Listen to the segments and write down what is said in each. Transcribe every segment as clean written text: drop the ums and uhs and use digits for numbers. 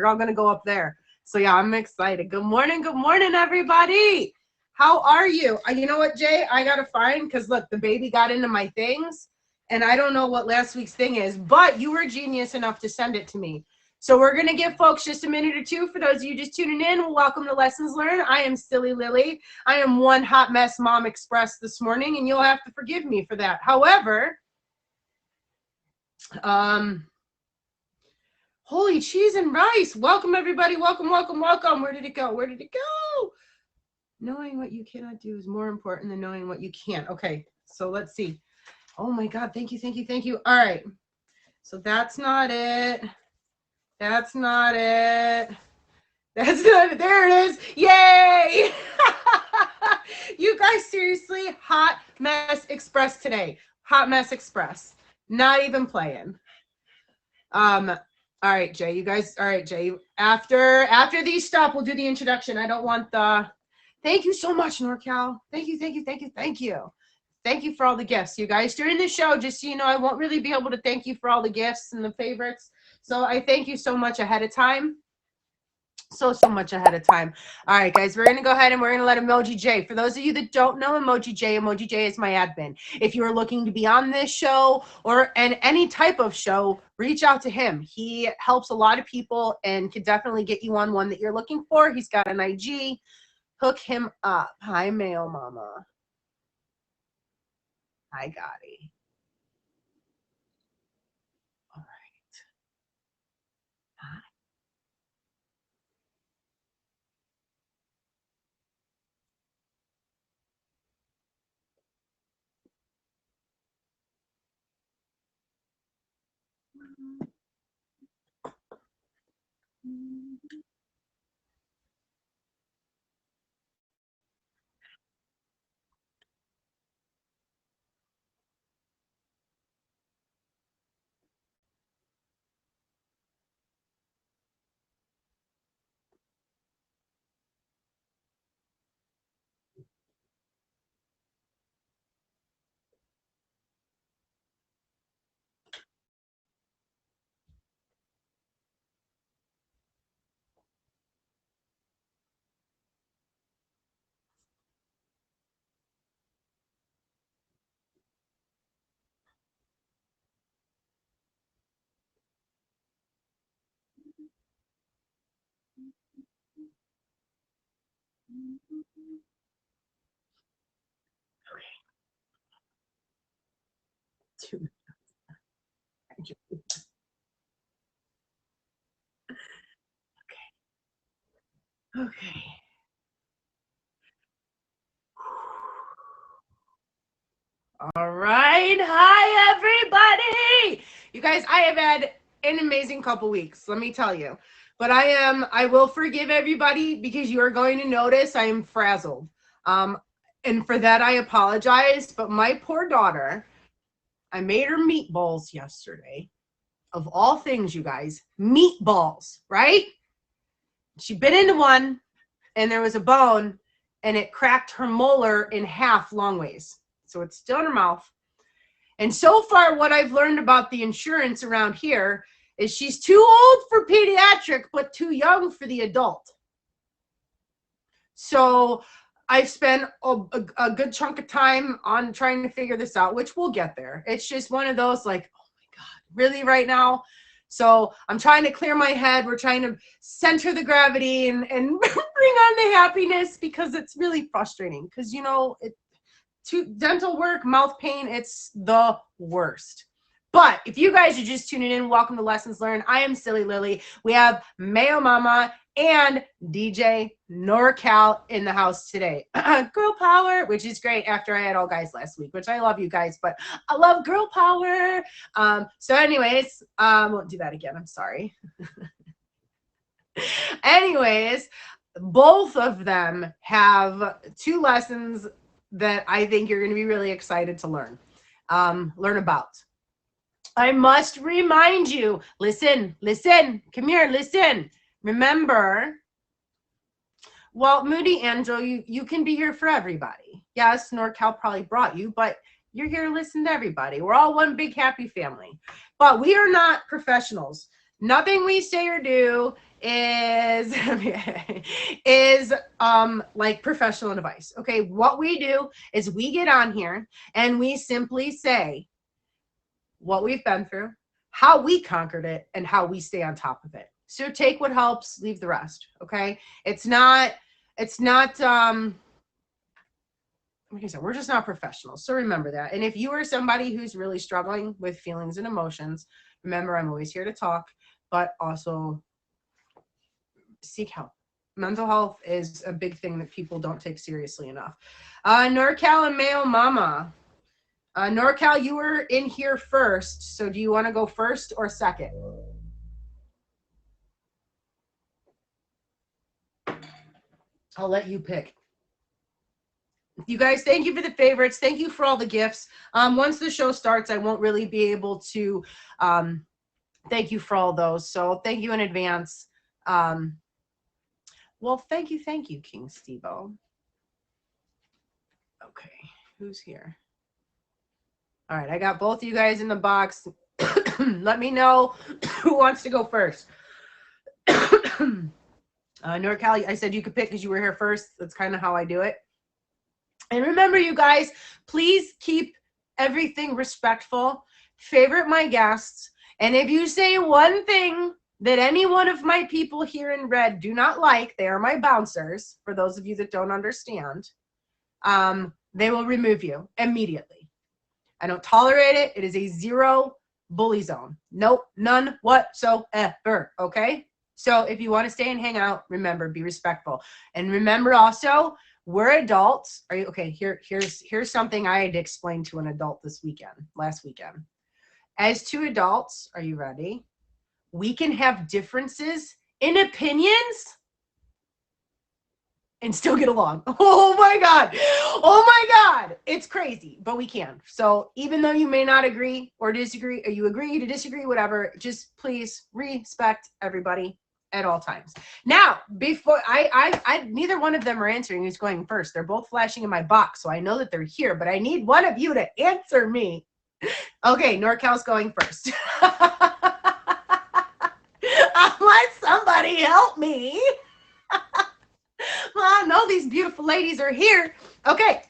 we're all going to go up there. So yeah, I'm excited. Good morning, everybody. How are you? You know what, Jay? I got to find, because look, the baby got into my things, and I don't know what last week's thing is, but you were genius enough to send it to me. So we're going to give folks just a minute or two. For those of you just tuning in, welcome to Lessons Learned. I am Silly Lily. I am one hot mess mom express this morning, and you'll have to forgive me for that. However, holy cheese and rice. Welcome, everybody. Welcome, welcome, welcome. Where did it go? Where did it go? Knowing what you cannot do is more important than knowing what you can. Okay, so let's see. Oh, my God. Thank you, thank you, thank you. All right. So that's not it. That's not it. That's not it. There it is. Yay! You guys, seriously, hot mess express today. Hot mess express. Not even playing. All right, Jay. You guys. All right, Jay. After these stop, we'll do the introduction. I don't want the. Thank you so much, NorCal. Thank you, thank you, thank you, thank you. Thank you for all the gifts, you guys. During the show, just so you know, I won't really be able to thank you for all the gifts and the favorites. So I thank you so much ahead of time. So much ahead of time. All right, guys, we're going to go ahead and we're going to let Emoji J. For those of you that don't know Emoji J is my admin. If you are looking to be on this show or any type of show, reach out to him. He helps a lot of people and could definitely get you on one that you're looking for. He's got an IG. Hook him up. Hi, Mayo Mama. Hi, Gotti. All right. Hi. Okay. All right. Hi, everybody. You guys, I have had an amazing couple weeks, let me tell you. But I will forgive everybody because you are going to notice I am frazzled. And for that, I apologize. But my poor daughter, I made her meatballs yesterday. Of all things, you guys, meatballs, right? She bit into one, and there was a bone, and it cracked her molar in half long ways. So it's still in her mouth. And so far, what I've learned about the insurance around here is she's too old for pediatric, but too young for the adult. So I've spent a good chunk of time on trying to figure this out, which we'll get there. It's just one of those like, oh my God, really right now? So I'm trying to clear my head. We're trying to center the gravity and bring on the happiness because it's really frustrating because, you know, dental work, mouth pain, it's the worst. But if you guys are just tuning in, welcome to Lessons Learned. I am Silly Lily. We have Mayo Mama and DJ NorCal in the house today. Girl power, which is great after I had all guys last week, which I love you guys, but I love girl power. So anyways, won't do that again. I'm sorry. Anyways, both of them have two lessons that I think you're going to be really excited to learn about. I must remind you, listen, come here, listen. Remember, well, Moody Angel, you can be here for everybody. Yes, NorCal probably brought you, but you're here to listen to everybody. We're all one big happy family. But we are not professionals. Nothing we say or do is is like professional advice. Okay, what we do is we get on here and we simply say what we've been through, how we conquered it, and how we stay on top of it. So take what helps, leave the rest. Okay, it's not like I said, we're just not professionals. So remember that. And if you are somebody who's really struggling with feelings and emotions, remember, I'm always here to talk, but also seek help. Mental health is a big thing that people don't take seriously enough. NorCal and Mayo Mama. NorCal, you were in here first. So do you want to go first or second? I'll let you pick. You guys, thank you for the favorites. Thank you for all the gifts. Once the show starts, I won't really be able to thank you for all those. So thank you in advance. Well, thank you, King Steve-O. Okay, who's here? All right, I got both of you guys in the box. Let me know who wants to go first. NorCal, I said you could pick because you were here first. That's kind of how I do it. And remember, you guys, please keep everything respectful. Favorite my guests. And if you say one thing that any one of my people here in red do not like, they are my bouncers, for those of you that don't understand, they will remove you immediately. I don't tolerate it. It is a zero bully zone. Nope, none whatsoever, okay? So if you want to stay and hang out, remember, be respectful. And remember also, we're adults. Are you okay? Here's something I had to explain to an adult last weekend. As two adults, are you ready? We can have differences in opinions and still get along. Oh my God. It's crazy, but we can. So even though you may not agree or disagree, or you agree to disagree, whatever, just please respect everybody at all times. Now, before I neither one of them are answering who's going first. They're both flashing in my box, so I know that they're here, but I need one of you to answer me. Okay, NorCal's going first. I want somebody help me. Well, I know these beautiful ladies are here. Okay.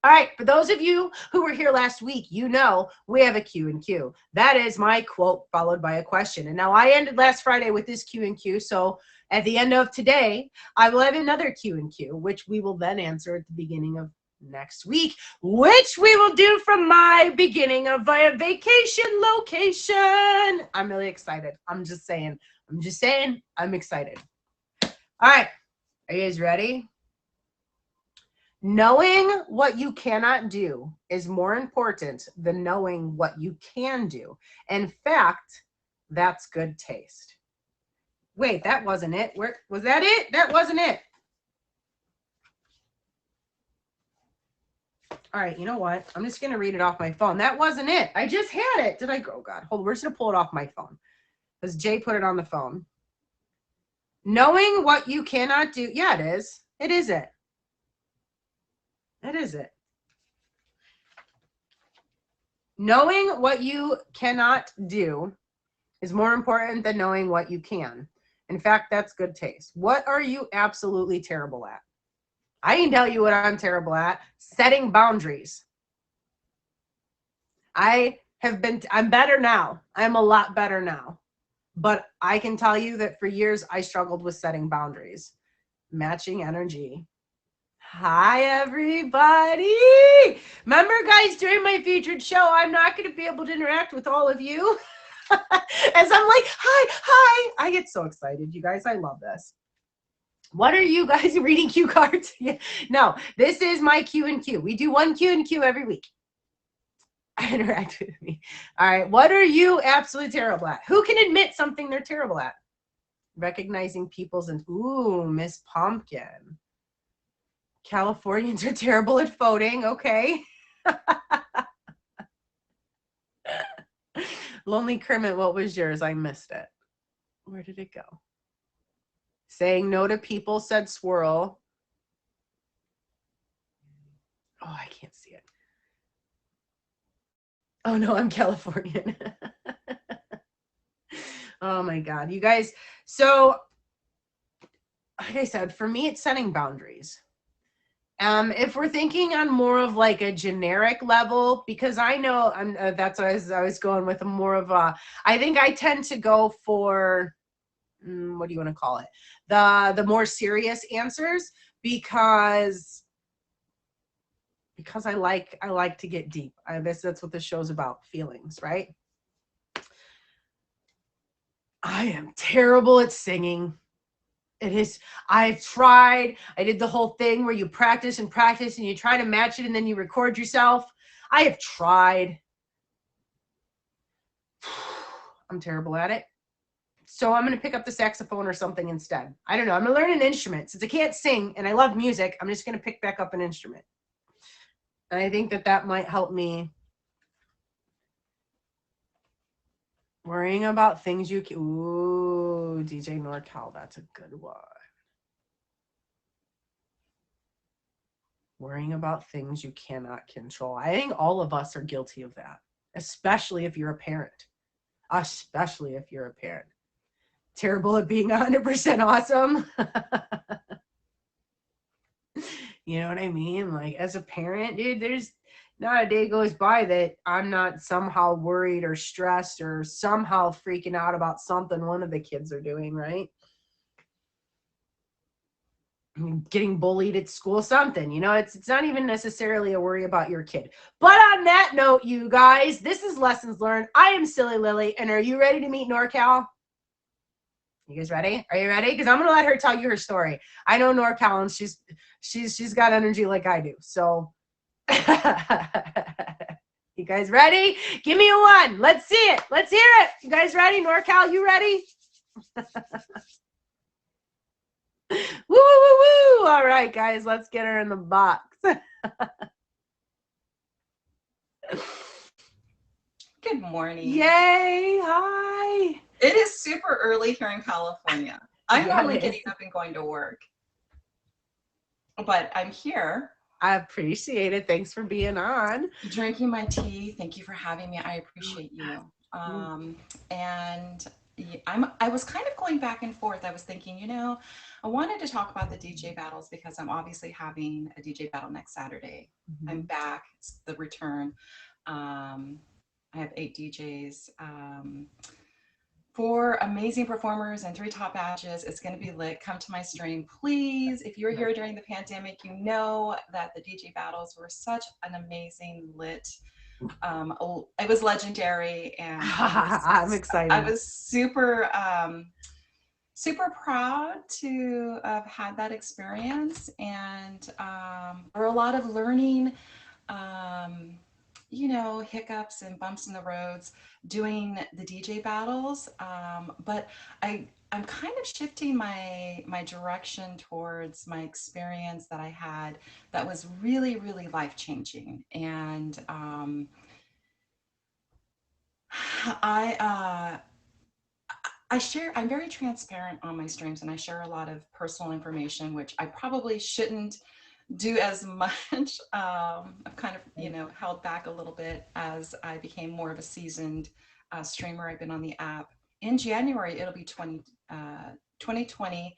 All right, for those of you who were here last week, you know we have a Q&Q. That is my quote followed by a question. And now I ended last Friday with this Q&Q, so at the end of today, I will have another Q&Q, which we will then answer at the beginning of next week, which we will do from my beginning of a vacation location. I'm really excited. I'm just saying, I'm excited. All right, are you guys ready? Knowing what you cannot do is more important than knowing what you can do. In fact, that's good taste. Wait, that wasn't it. Where was that it? That wasn't it. All right, you know what? I'm just going to read it off my phone. That wasn't it. I just had it. Did I go? Oh, God. Hold on. We're just going to pull it off my phone because Jay put it on the phone. Knowing what you cannot do. Yeah, it is. It is it. It is it. Knowing what you cannot do is more important than knowing what you can. In fact, that's good taste. What are you absolutely terrible at? I can tell you what I'm terrible at. Setting boundaries. I'm better now. I'm a lot better now. But I can tell you that for years, I struggled with setting boundaries. Matching energy. Hi, everybody. Remember, guys, during my featured show, I'm not going to be able to interact with all of you. As I'm like, hi. I get so excited, you guys. I love this. What are you guys reading cue cards? No, this is my Q&Q. We do one Q&Q every week. Interact with me. All right. What are you absolutely terrible at? Who can admit something they're terrible at? Recognizing people's and ooh, Miss Pumpkin. Californians are terrible at voting. Okay. Lonely Kermit, what was yours? I missed it. Where did it go? Saying no to people, said Swirl. Oh, I can't see it. Oh, no, I'm Californian. Oh my God, you guys. So, like I said, for me, it's setting boundaries. If we're thinking on more of like a generic level, because I know that's what I was going with more of a, I think I tend to go for, what do you want to call it? The more serious answers because I like to get deep. I guess that's what the show's about, feelings, right? I am terrible at singing. It is, I've tried. I did the whole thing where you practice and practice and you try to match it and then you record yourself. I have tried. I'm terrible at it. So I'm going to pick up the saxophone or something instead. I don't know. I'm going to learn an instrument. Since I can't sing and I love music, I'm just going to pick back up an instrument. And I think that might help me. Worrying about things you can. Ooh, DJ NorCal, that's a good one. Worrying about things you cannot control. I think all of us are guilty of that, especially if you're a parent. Especially if you're a parent. Terrible at being 100% awesome. You know what I mean? Like, as a parent, dude, there's not a day goes by that I'm not somehow worried or stressed or somehow freaking out about something one of the kids are doing, right? Getting bullied at school, something, it's not even necessarily a worry about your kid. But on that note, you guys, this is Lessons Learned. I am Silly Lily, and are you ready to meet NorCal? You guys ready? Are you ready? Because I'm gonna let her tell you her story. I know NorCal, and she's got energy like I do. So, you guys ready? Give me a one. Let's see it. Let's hear it. You guys ready? NorCal, you ready? Woo, woo, woo, woo. All right, guys, let's get her in the box. Good morning. Yay. Hi. It is super early here in California. I'm normally getting up and going to work, but I'm here. I appreciate it. Thanks for being on. Drinking my tea. Thank you for having me. I appreciate you. And I was kind of going back and forth. I was thinking, I wanted to talk about the DJ battles because I'm obviously having a DJ battle next Saturday. I'm back. It's the return. I have 8 DJs, 4 amazing performers and 3 top badges. It's going to be lit. Come to my stream, please. If you were here during the pandemic, you know that the DJ battles were such an amazing lit. It was legendary, and I'm excited. I was super proud to have had that experience, and there were a lot of learning, hiccups and bumps in the roads doing the DJ battles, but I'm kind of shifting my direction towards my experience that I had that was really, really life changing. And I'm very transparent on my streams, and I share a lot of personal information, which I probably shouldn't do as much. I've kind of, held back a little bit as I became more of a seasoned streamer. I've been on the app. In January, it'll be 2020.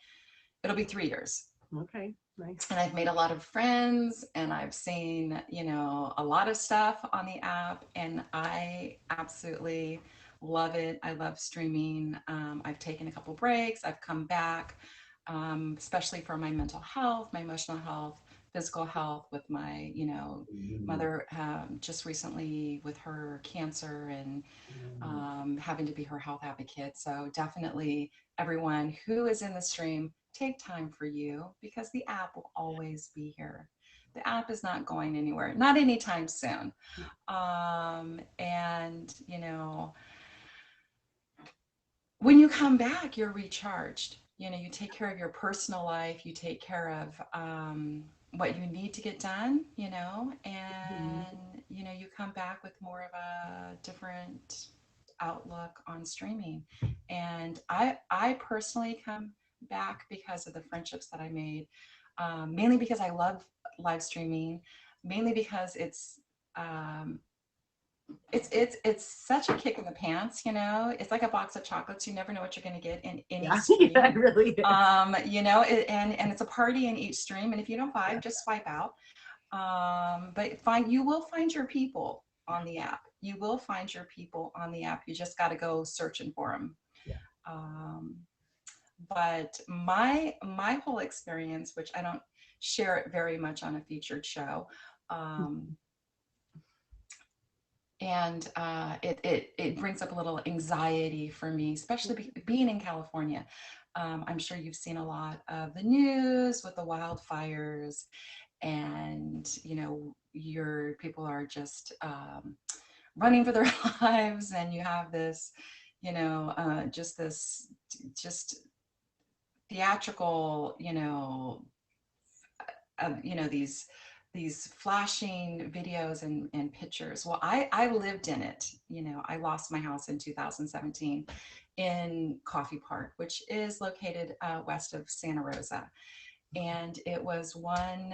It'll be 3 years. Okay, nice. And I've made a lot of friends, and I've seen, a lot of stuff on the app, and I absolutely love it. I love streaming. I've taken a couple breaks. I've come back, especially for my mental health, my emotional health, physical health with my, mother just recently with her cancer, and having to be her health advocate. So definitely everyone who is in the stream, take time for you, because the app will always be here. The app is not going anywhere, not anytime soon. And, when you come back, you're recharged. You take care of your personal life, you take care of what you need to get done, and, you come back with more of a different outlook on streaming. And I personally come back because of the friendships that I made, mainly because I love live streaming, mainly because it's It's such a kick in the pants, you know. It's like a box of chocolates. You never know what you're going to get in any Yeah, yeah, it stream. really is. You know, and it's a party in each stream. And if you don't Yeah, vibe, just swipe out. But you will find your people on the app. You will find your people on the app. You just got to go searching for them. yeah. Um, but my whole experience, which I don't share it very much on a featured show, um, and it brings up a little anxiety for me, especially being in California. I'm sure you've seen a lot of the news with the wildfires, and you know your people are just running for their lives, and you have this, you know, just this just theatrical, you know, these flashing videos and pictures. Well, I lived in it. You know, I lost my house in 2017 in Coffee Park, which is located west of Santa Rosa. And it was one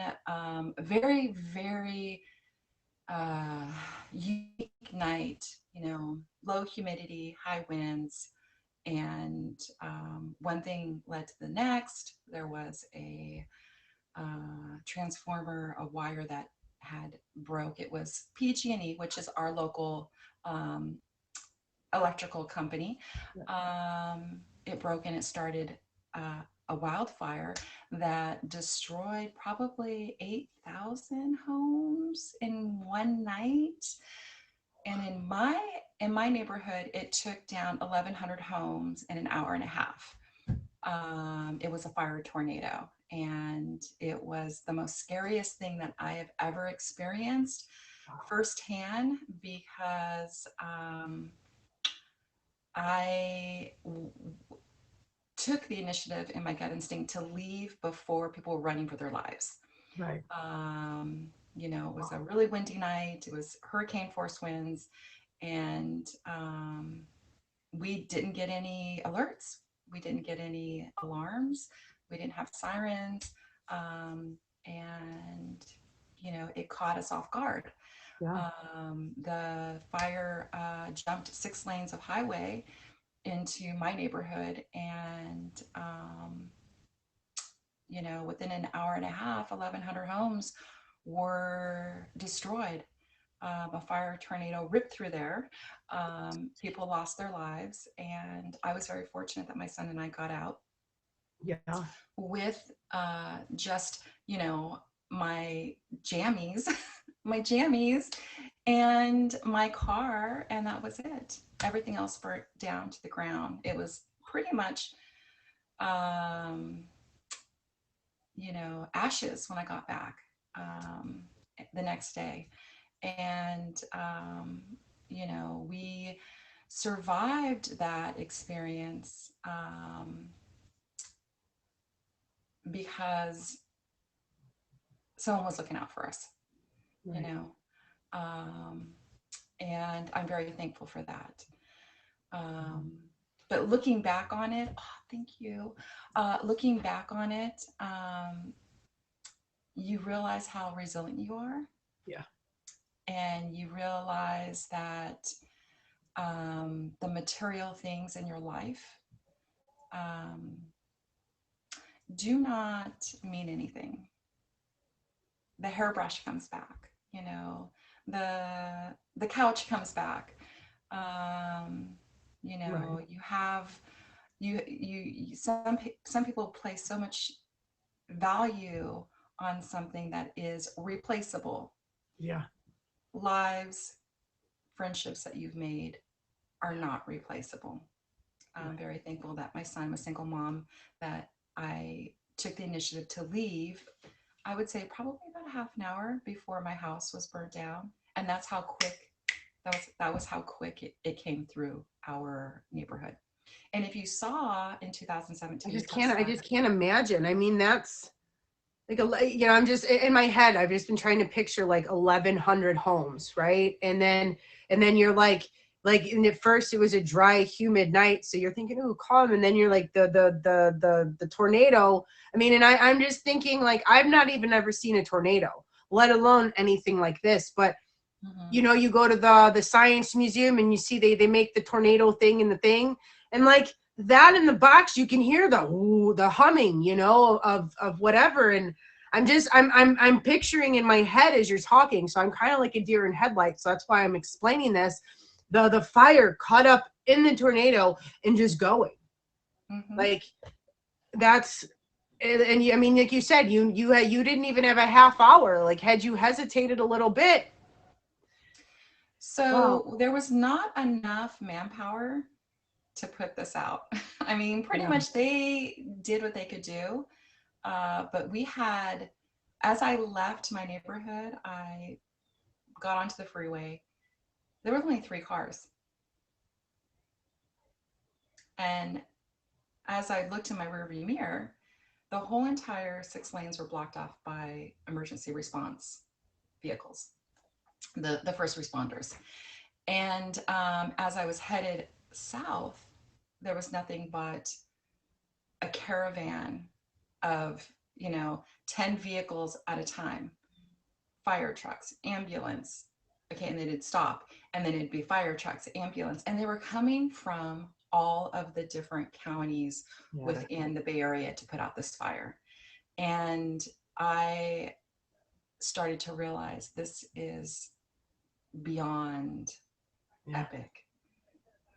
very, very unique night, you know, low humidity, high winds. And one thing led to the next. There was a transformer, a wire that had broke. It was PG&E, which is our local um, electrical company. Yeah. It broke and it started a wildfire that destroyed probably 8,000 homes in one night. And in my neighborhood, it took down 1,100 homes in an hour and a half. It was a fire tornado, and it was the most scariest thing that I have ever experienced firsthand because I took the initiative in my gut instinct to leave before people were running for their lives. Right. You know, it was a really windy night. It was hurricane force winds, and we didn't get any alerts. We didn't get any alarms. We didn't have sirens. And, you know, it caught us off guard. Yeah. The fire jumped 6 lanes of highway into my neighborhood. And, you know, within an hour and a half, 1,100 homes were destroyed. A fire tornado ripped through there. People lost their lives, and I was very fortunate that my son and I got out Yeah. with just, you know, my jammies, my jammies, and my car, and that was it. Everything else burnt down to the ground. It was pretty much, um, you know, ashes when I got back the next day. And you know, we survived that experience because someone was looking out for us, you Right. know. um, and I'm very thankful for that. um, but looking back on it, oh, thank you. Looking back on it, you realize how resilient you are, Yeah. and you realize that the material things in your life um, do not mean anything. The hairbrush comes back, you know, the couch comes back. Um, you Right. know, you have some people place so much value on something that is replaceable. Yeah. Lives, friendships that you've made are not replaceable. I'm Right. very thankful that my son was single mom, that I took the initiative to leave. I would say probably about a half an hour before my house was burnt down. And that's how quick that was how quick it came through our neighborhood. And if you saw in I 2017, just because can't. I just can't imagine. I mean, that's like you know, I'm just in my head. I've just been trying to picture like 1,100 homes, right? And then you're like in at first it was a dry, humid night, so you're thinking, oh, calm, and then you're like the tornado. I mean, and I'm just thinking like I've not even ever seen a tornado, let alone anything like this, but Mhm. You know, you go to the science museum and you see they make the tornado thing and the thing, and like that in the box, you can hear the ooh, the humming, you know, of whatever. And I'm picturing in my head as you're talking, so I'm kind of like a deer in headlights. So that's why I'm explaining this. The fire caught up in the tornado and just going Mhm. like that's and I mean, like you said, you didn't even have a half hour. Like, had you hesitated a little bit, wow, So there was not enough manpower to put this out. I mean, pretty yeah, much they did what they could do. But we had, as I left my neighborhood, I got onto the freeway. There were only 3 cars. And as I looked in my rearview mirror, the whole entire 6 lanes were blocked off by emergency response vehicles, the first responders. And as I was headed south, there was nothing but a caravan of, 10 vehicles at a time, fire trucks, ambulance. Okay, and then it'd stop, and then it'd be fire trucks, ambulance, and they were coming from all of the different counties yeah, within the Bay Area to put out this fire. And I started to realize this is beyond yeah, epic.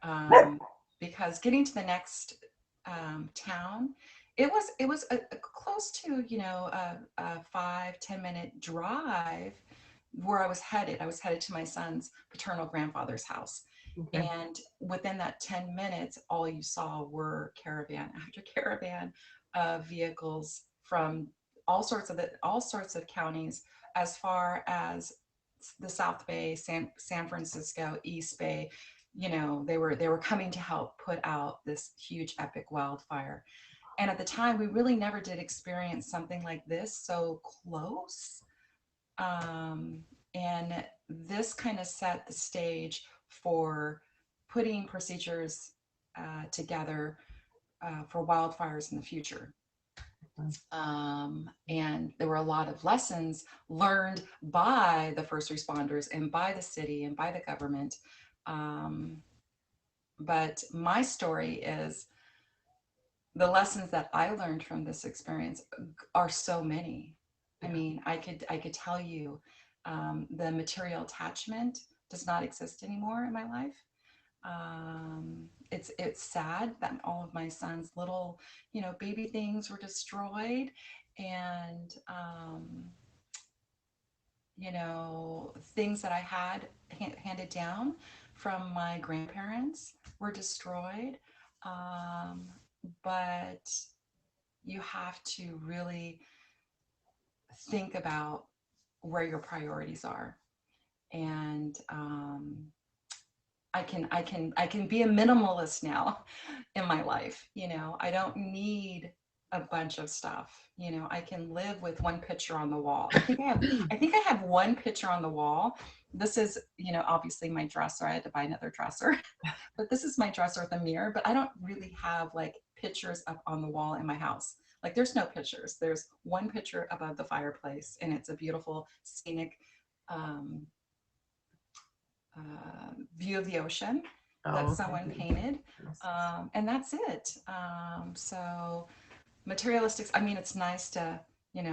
um, because getting to the next town, it was a close to, 5-10 minute drive where I was headed. I was headed to my son's paternal grandfather's house. okay, And within that 10 minutes, all you saw were caravan after caravan of vehicles from all sorts of counties, as far as the South Bay, San Francisco, East Bay. They were coming to help put out this huge epic wildfire. And at the time, we really never did experience something like this so close. um, and this kind of set the stage for putting procedures together for wildfires in the future. And there were a lot of lessons learned by the first responders and by the city and by the government. Um, but my story is, the lessons that I learned from this experience are so many. I yeah, mean, I could tell you, the material attachment does not exist anymore in my life. It's sad that all of my son's little, baby things were destroyed, and things that I had handed down from my grandparents were destroyed. Um, but you have to really think about where your priorities are. And I can be a minimalist now in my life. I don't need a bunch of stuff. I can live with one picture on the wall. I think I have one picture on the wall. This is, obviously my dresser. I had to buy another dresser. But this is my dresser with a mirror, but I don't really have like pictures up on the wall in my house. Like, there's no pictures. There's one picture above the fireplace, and it's a beautiful scenic um, view of the ocean that oh, okay, someone painted. yes, And that's it. So materialistics, I mean, it's nice to,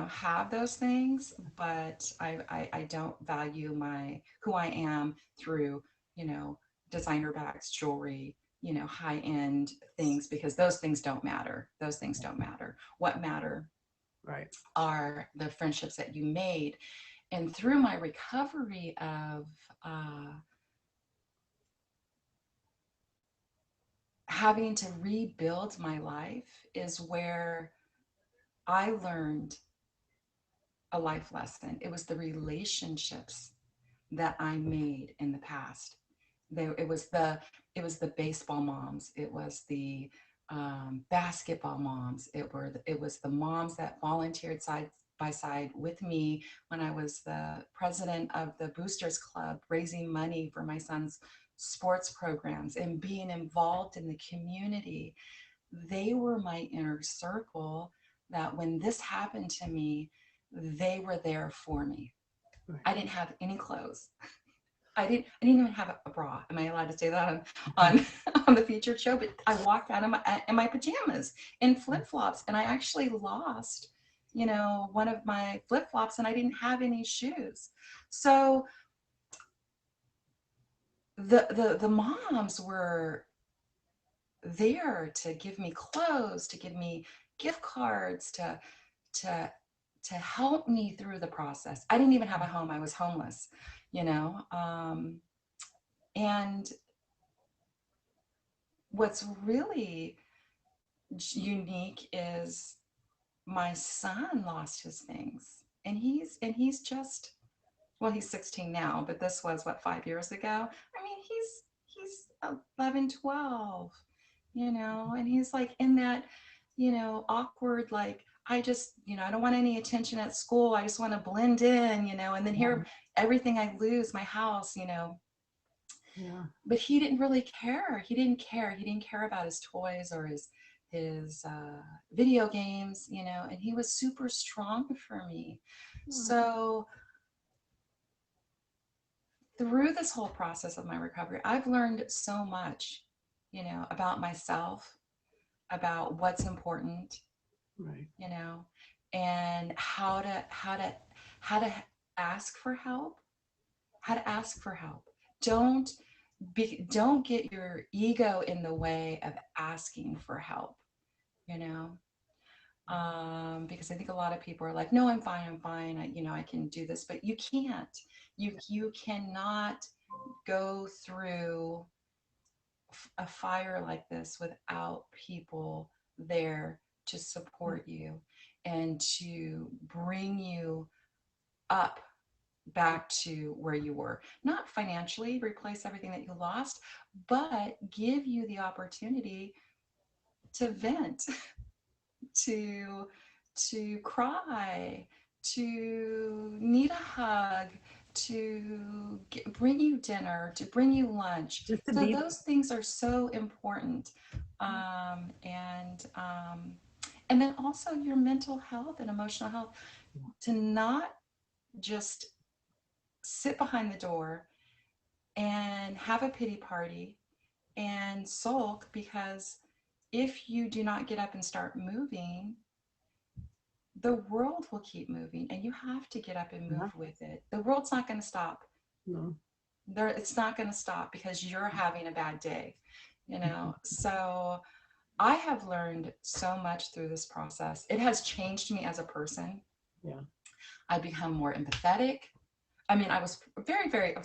have those things, but I don't value my who I am through, you know, designer bags, jewelry, high end things, because those things don't matter. Those things don't matter. What matter right, are the friendships that you made. And through my recovery of having to rebuild my life is where I learned a life lesson. It was the relationships that I made in the past. It was the baseball moms. It was the basketball moms. It was the moms that volunteered side by side with me when I was the president of the Boosters Club, raising money for my son's sports programs and being involved in the community. They were my inner circle, that when this happened to me, they were there for me. right, I didn't have any clothes. I didn't even have a bra. Am I allowed to say that on on the featured show? But I walked out in my pajamas in flip flops, and I actually lost, one of my flip flops, and I didn't have any shoes. So the moms were there to give me clothes, to give me gift cards, to to help me through the process. I didn't even have a home. I was homeless, you know. And what's really unique is my son lost his things, and he's just, well, he's 16 now, but this was what, 5 years ago. I mean, he's 11, 12, and he's like in that, awkward, like, I just, I don't want any attention at school. I just want to blend in, and then here, everything I lose, my house, Yeah. but he didn't really care. He didn't care. He didn't care about his toys or his video games, and he was super strong for me. So through this whole process of my recovery, I've learned so much, about myself, about what's important, Right. And how to ask for help, how to ask for help. Don't don't get your ego in the way of asking for help, you know. Because I think a lot of people are like, no, I'm fine. I can do this, but you can't. You cannot go through a fire like this without people there to support you and to bring you up back to where you were. Not financially replace everything that you lost, but give you the opportunity to vent, to cry, to need a hug, to bring you dinner, to bring you lunch. Just to So be those things are so important. And then also your mental health and emotional health, to not just sit behind the door and have a pity party and sulk, because if you do not get up and start moving, the world will keep moving, and you have to get up and move with it. The world's not going to stop. no. It's not going to stop because you're having a bad day, So I have learned so much through this process. It has changed me as a person. Yeah. I've become more empathetic. I mean, I was very, very,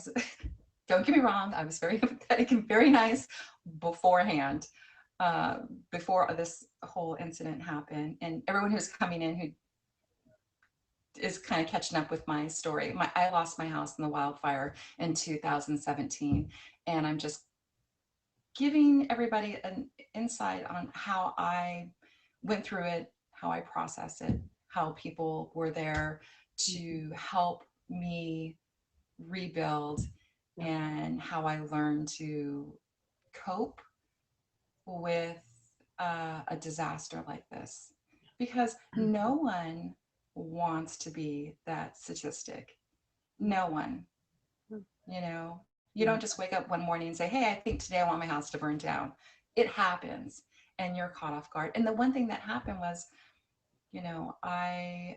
don't get me wrong, I was very empathetic and very nice beforehand, before this whole incident happened. And everyone who's coming in who is kind of catching up with my story. I lost my house in the wildfire in 2017, and I'm just giving everybody an insight on how I went through it, how I processed it, how people were there to help me rebuild, and how I learned to cope with a disaster like this. Because no one wants to be that statistic. No one. You don't just wake up one morning and say, hey, I think today I want my house to burn down. It happens, and you're caught off guard. And the one thing that happened was, I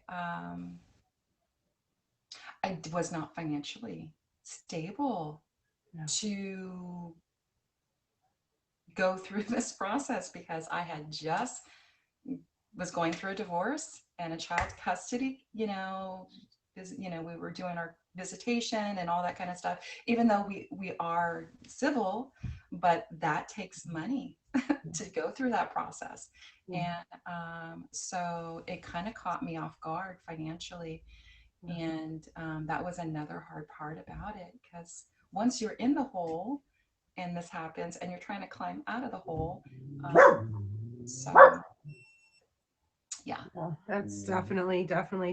was not financially stable to go through this process, because I had just was going through a divorce and a child custody, we were doing our visitation and all that kind of stuff, even though we are civil, but that takes money to go through that process. And so it kind of caught me off guard financially. And that was another hard part about it, because once you're in the hole and this happens and you're trying to climb out of the hole, so yeah. That's definitely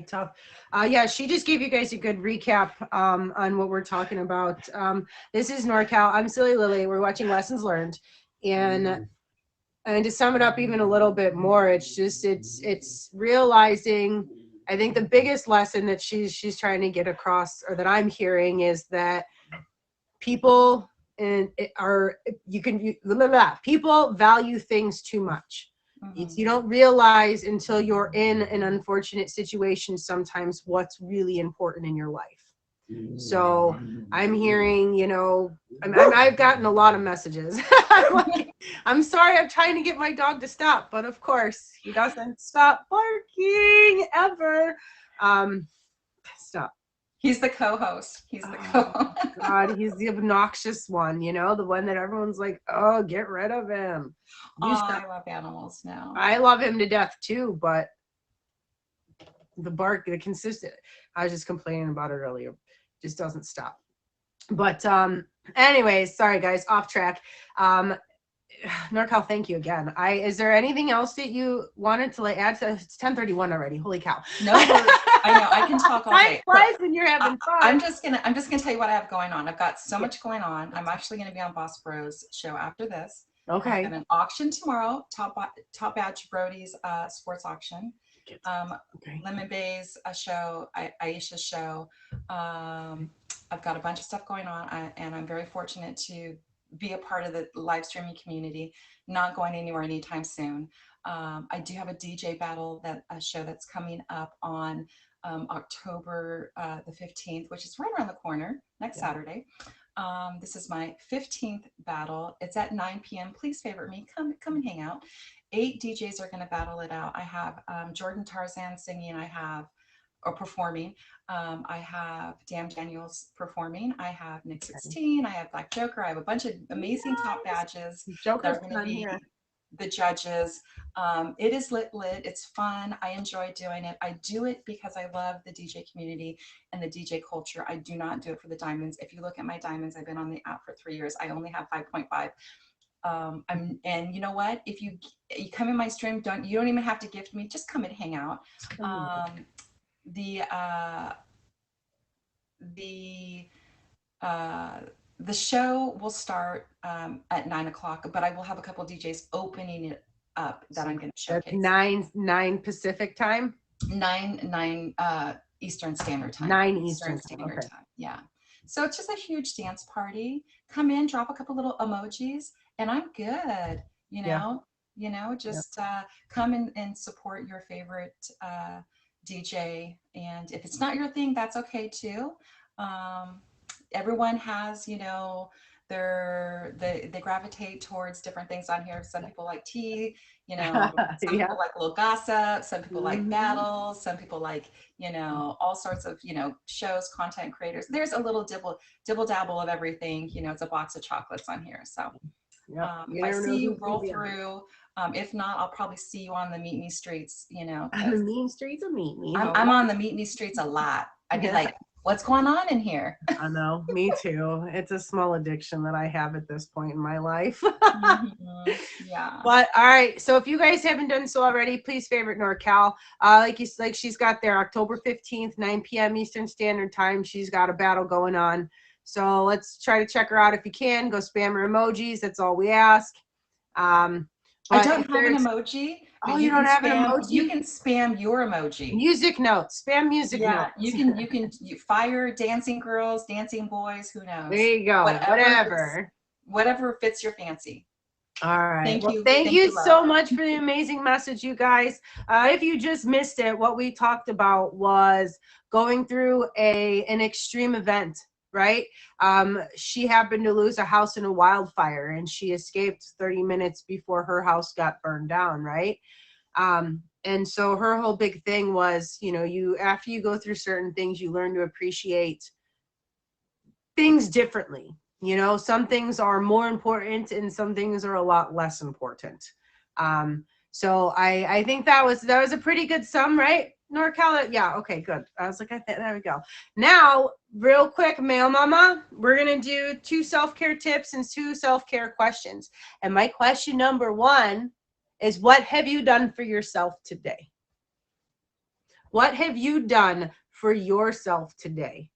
tough. Yeah, she just gave you guys a good recap on what we're talking about. This is NorCal. I'm Silly Lily. We're watching Lessons Learned, and to sum it up even a little bit more, it's realizing. I think the biggest lesson that she's trying to get across, or that I'm hearing, is that people and blah, blah, blah. People value things too much. You don't realize until you're in an unfortunate situation sometimes what's really important in your life. So I'm hearing, I've gotten a lot of messages. I'm sorry, I'm trying to get my dog to stop, but of course he doesn't stop barking ever. Stop. He's the co-host. He's the co-host. God, he's the obnoxious one, the one that everyone's like, oh, get rid of him. I love animals now. I love him to death too, but the bark, the consistent, I was just complaining about it earlier, just doesn't stop. But anyways, sorry guys, off track. NorCal, thank you again. Is there anything else that you wanted to add to? It's 10:31 already. Holy cow! No, I know I can talk all day. Time flies when you're having fun. I'm just gonna tell you what I have going on. I've got so much going on. I'm actually gonna be on Boss Bros show after this. Okay. I've got an auction tomorrow. Top Badge Brody's sports auction. Lemon Bay's a show. Aisha's show. I've got a bunch of stuff going on, and I'm very fortunate to be a part of the live streaming community, not going anywhere anytime soon. I do have a DJ battle, a show that's coming up on October the 15th, which is right around the corner, next Saturday. This is my 15th battle. It's at 9 p.m. Please favorite me. Come and hang out. 8 DJs are going to battle it out. I have Jordan Tarzan singing. Performing. I have Dan Daniels performing. I have Nick 16. I have Black Joker. I have a bunch of amazing top badges. Joker's that are going to be the judges. It is lit. It's fun. I enjoy doing it. I do it because I love the DJ community and the DJ culture. I do not do it for the diamonds. If you look at my diamonds, I've been on the app for 3 years. I only have 5.5. And you know what? If you come in my stream, you don't even have to gift me. Just come and hang out. The show will start at 9 o'clock, but I will have a couple of DJs opening it up that I'm going to showcase. That's 9 Pacific time. 9 Eastern Standard Time. 9 Eastern Standard Time. Yeah. So it's just a huge dance party. Come in, drop a couple little emojis, and I'm good. Just come and support your favorite DJ. And if it's not your thing, that's okay too. Everyone has, they gravitate towards different things on here. Some people like tea, some people like a little gossip, some people like battles, some people like, all sorts of, shows, content creators. There's a little dibble dabble of everything. It's a box of chocolates on here. So if I see you roll through, if not, I'll probably see you on the Meet Me streets, On the mean streets of Meet Me. I'm on the Meet Me streets a lot. I'd be like, what's going on in here? I know, me too. It's a small addiction that I have at this point in my life. Yeah. But all right, so if you guys haven't done so already, please favorite NorCal. Like she's got there October 15th, 9 p.m. Eastern Standard Time. She's got a battle going on. So let's try to check her out if you can. Go spam her emojis. That's all we ask. I don't have an emoji. Oh, you don't have an emoji? You can spam your emoji. Music notes. Spam music notes. You can fire dancing girls, dancing boys, who knows? There you go. Whatever fits your fancy. All right. Thank you you so much for the amazing message, you guys. If you just missed it, what we talked about was going through an extreme event. Right? She happened to lose a house in a wildfire and she escaped 30 minutes before her house got burned down. Right? And so her whole big thing was, after you go through certain things, you learn to appreciate things differently. Some things are more important and some things are a lot less important. So I think that was a pretty good sum, right? NorCal, yeah, okay, good. I was like, there we go. Now, real quick, Mail Mama, we're going to do 2 self-care tips and 2 self-care questions. And my question number 1 is, what have you done for yourself today? What have you done for yourself today?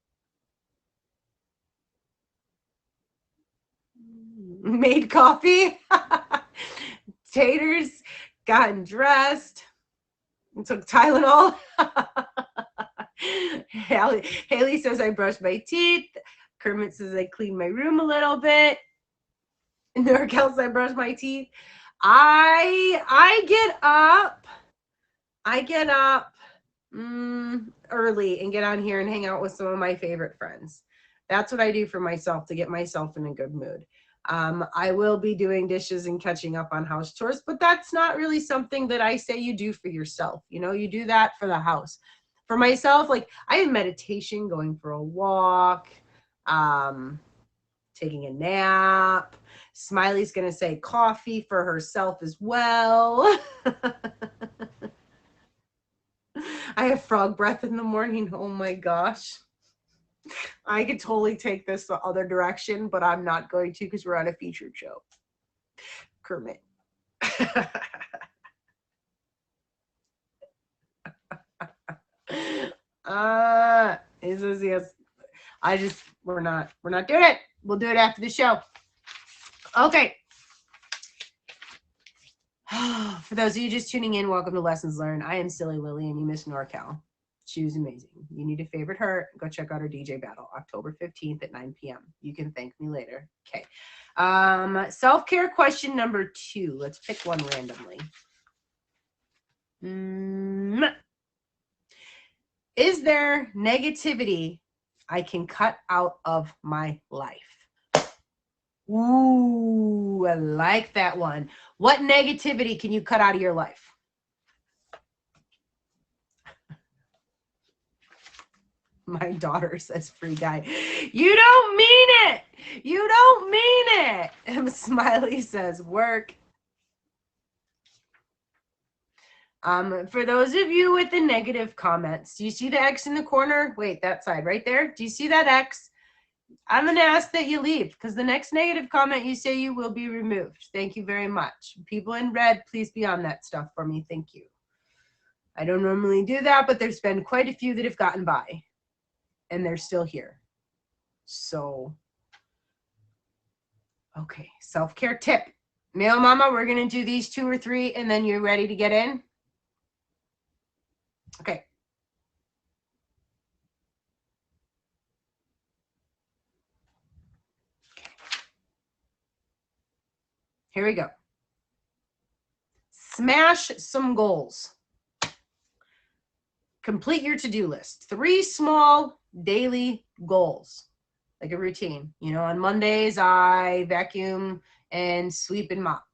Made coffee, taters, gotten dressed, took Tylenol. Haley says I brushed my teeth. Kermit says I clean my room a little bit. Norcal says I brush my teeth. I get up. I get up early and get on here and hang out with some of my favorite friends. That's what I do for myself to get myself in a good mood. I will be doing dishes and catching up on house chores, but that's not really something that I say you do for yourself. You know, you do that for the house. For myself, like I have meditation, going for a walk, um, taking a nap. Smiley's going to say coffee for herself as well. I have frog breath in the morning. Oh my gosh. I could totally take this the other direction, but I'm not going to because we're on a featured show. Kermit. He says yes. We're not doing it. We'll do it after the show. Okay. For those of you just tuning in, welcome to Lessons Learned. I am Silly Lily and you miss NorCal. She was amazing. You need to favorite her. Go check out her DJ battle, October 15th at 9 p.m. You can thank me later. Okay. Self-care question number 2. Let's pick one randomly. Is there negativity I can cut out of my life? Ooh, I like that one. What negativity can you cut out of your life? My daughter says free guy. You don't mean it. You don't mean it. And Smiley says work. For those of you with the negative comments, do you see the X in the corner? Wait, that side right there. Do you see that X? I'm going to ask that you leave because the next negative comment you say you will be removed. Thank you very much. People in red, please be on that stuff for me. Thank you. I don't normally do that, but there's been quite a few that have gotten by and they're still here. So, okay. Self-care tip. Mail Mama, we're going to do these 2 or 3 and then you're ready to get in. Okay. Here we go. Smash some goals. Complete your to-do list. 3 small daily goals, like a routine. You know, on Mondays, I vacuum and sweep and mop.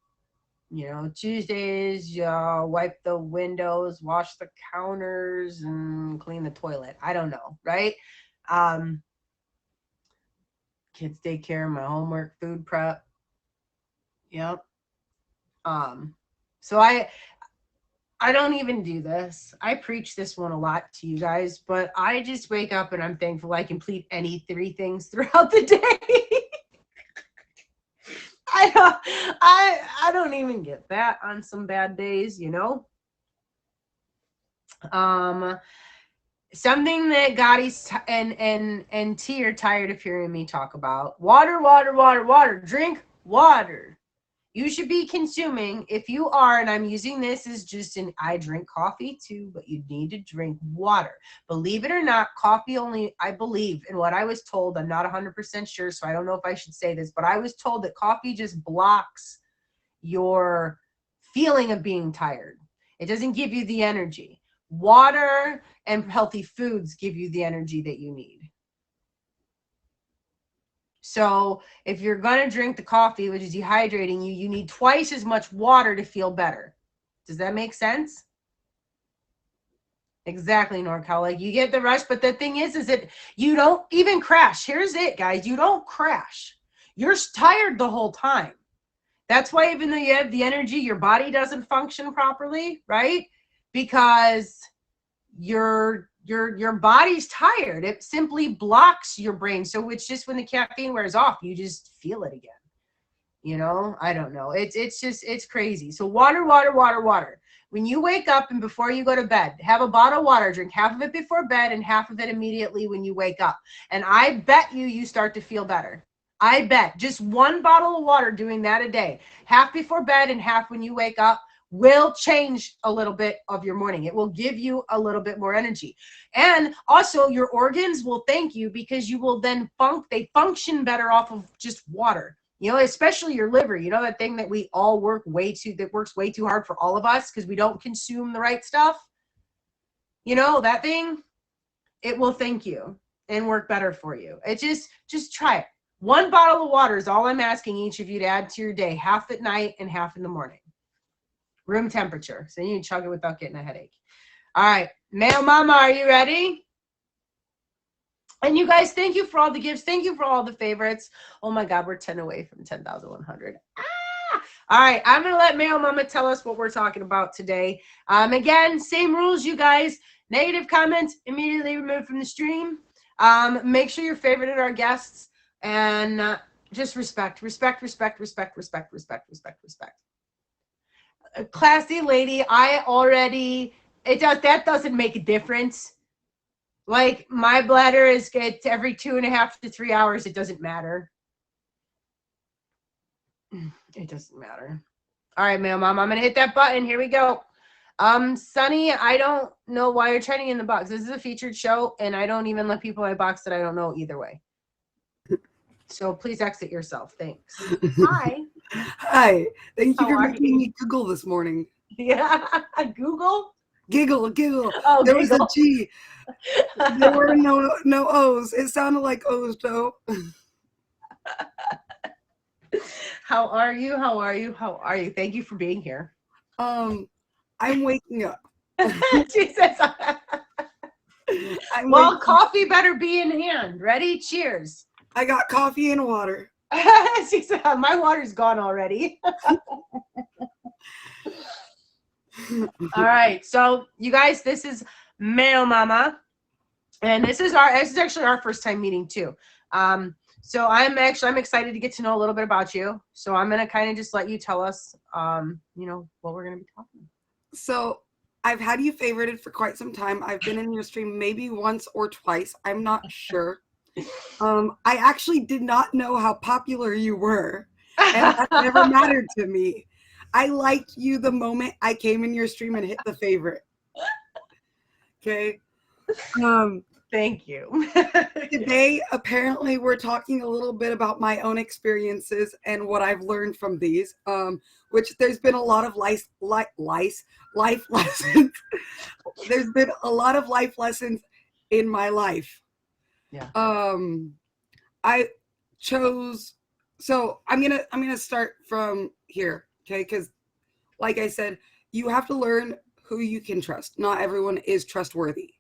You know, Tuesdays, wipe the windows, wash the counters, and clean the toilet. I don't know, right? Kids daycare, my homework, food prep. Yep. So I don't even do this. I preach this one a lot to you guys, but I just wake up and I'm thankful I complete any 3 things throughout the day. I don't even get that on some bad days, you know. Something that Gotti and T are tired of hearing me talk about. Water, water, water, water. Drink water. You should be consuming, if you are, and I'm using this as just I drink coffee too, but you need to drink water. Believe it or not, coffee only, I believe, in what I was told, I'm not 100% sure, so I don't know if I should say this, but I was told that coffee just blocks your feeling of being tired. It doesn't give you the energy. Water and healthy foods give you the energy that you need. So if you're going to drink the coffee, which is dehydrating you, you need twice as much water to feel better. Does that make sense? Exactly, NorCal. Like you get the rush, but the thing is that you don't even crash. Here's it, guys. You don't crash. You're tired the whole time. That's why even though you have the energy, your body doesn't function properly, right? Because your body's tired. It simply blocks your brain. So it's just when the caffeine wears off, you just feel it again. You know, I don't know. It's crazy. So water, water, water, water. When you wake up and before you go to bed, have a bottle of water, drink half of it before bed and half of it immediately when you wake up. And I bet you start to feel better. I bet just 1 bottle of water doing that a day, half before bed and half when you wake up, will change a little bit of your morning. It will give you a little bit more energy. And also your organs will thank you because you will then they function better off of just water. You know, especially your liver, you know, that thing that we all works way too hard for all of us because we don't consume the right stuff. You know, that thing, it will thank you and work better for you. It just try it. 1 bottle of water is all I'm asking each of you to add to your day, half at night and half in the morning. Room temperature. So you can chug it without getting a headache. All right. Mail Mama, are you ready? And you guys, thank you for all the gifts. Thank you for all the favorites. Oh my God, we're 10 away from 10,100. All right, I'm going to let Mail Mama tell us what we're talking about today. Again, same rules, you guys. Negative comments, immediately removed from the stream. Make sure you're favorited our guests. And just respect. A classy lady, that doesn't make a difference. Like, my bladder is good every 2.5 to 3 hours. It doesn't matter. It doesn't matter. All right, Mail Mom, I'm going to hit that button. Here we go. Sunny, I don't know why you're trending in the box. This is a featured show, and I don't even let people in my box that I don't know either way. So please exit yourself. Thanks. Hi. Hi. Thank you for making me Google this morning. Yeah. Google? Giggle. Oh, there giggle. was a G. There were no O's. It sounded like O's, though. How are you? Thank you for being here. I'm waking up. She says, well, coffee better be in hand. Ready? Cheers. I got coffee and water. She said, my water's gone already. All right. So you guys, this is Mail Mama. And this is actually our first time meeting too. So I'm excited to get to know a little bit about you. So I'm going to kind of just let you tell us, what we're going to be talking about. So I've had you favorited for quite some time. I've been in your stream maybe once or twice. I'm not sure. I actually did not know how popular you were, and that never mattered to me. I liked you the moment I came in your stream and hit the favorite. Okay. Thank you. Today, apparently, we're talking a little bit about my own experiences and what I've learned from these, which there's been a lot of life lessons. There's been a lot of life lessons in my life. Yeah. I chose, so I'm gonna start from here, okay? Because, like I said, you have to learn who you can trust. Not everyone is trustworthy,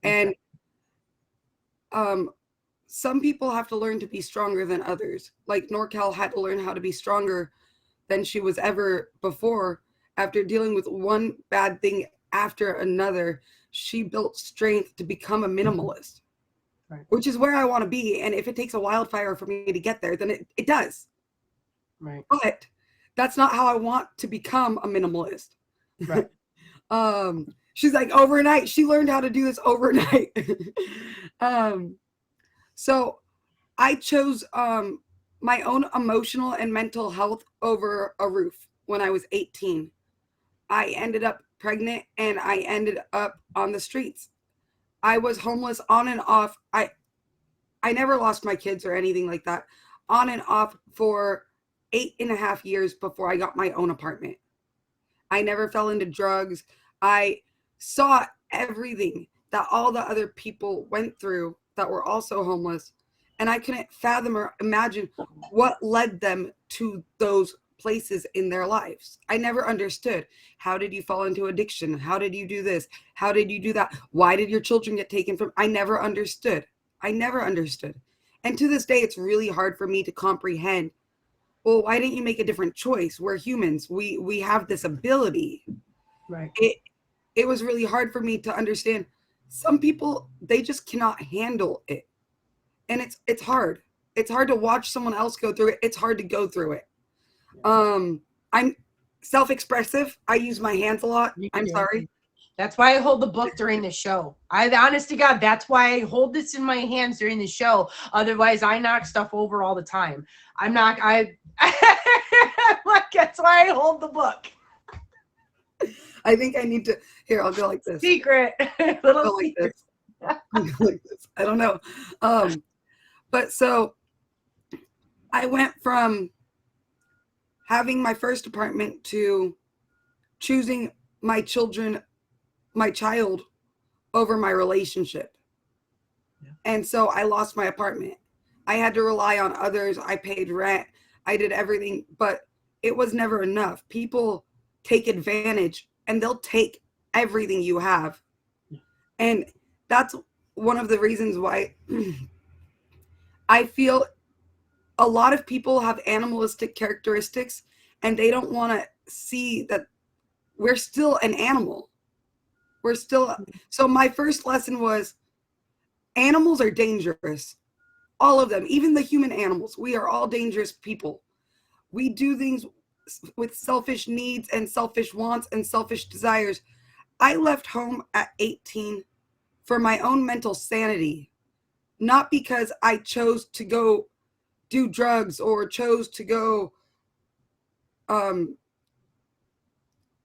and some people have to learn to be stronger than others. Like NorCal had to learn how to be stronger than she was ever before. After dealing with one bad thing after another, she built strength to become a minimalist. Right. Which is where I want to be. And if it takes a wildfire for me to get there, then it does. Right. But that's not how I want to become a minimalist. Right. She's like, overnight. She learned how to do this overnight. So I chose my own emotional and mental health over a roof when I was 18. I ended up pregnant and I ended up on the streets. I was homeless on and off. I never lost my kids or anything like that. On and off for 8.5 years before I got my own apartment. I never fell into drugs. I saw everything that all the other people went through that were also homeless. And I couldn't fathom or imagine what led them to those places in their lives. I never understood. How did you fall into addiction? How did you do this? How did you do that? Why did your children get taken from? I never understood. And to this day, it's really hard for me to comprehend. Well, why didn't you make a different choice? We're humans. We have this ability. Right. It was really hard for me to understand. Some people, they just cannot handle it. And it's hard. It's hard to watch someone else go through it. It's hard to go through it. I'm self-expressive. I use my hands a lot. I'm sorry. That's why I hold the book during the show. Honest to God, that's why I hold this in my hands during the show. Otherwise, I knock stuff over all the time. That's why I hold the book. I think I need to. Here, I'll go like this. Secret. Go Little like secret. this. Go like this. I don't know. But so I went from having my first apartment to choosing my child over my relationship. Yeah. And so I lost my apartment. I had to rely on others. I paid rent. I did everything, but it was never enough. People take advantage and they'll take everything you have. Yeah. And that's one of the reasons why I feel a lot of people have animalistic characteristics and they don't want to see that we're still an animal. We're still. So my first lesson was animals are dangerous. All of them, even the human animals. We are all dangerous people. We do things with selfish needs and selfish wants and selfish desires. I left home at 18 for my own mental sanity, not because I chose to go do drugs or chose to go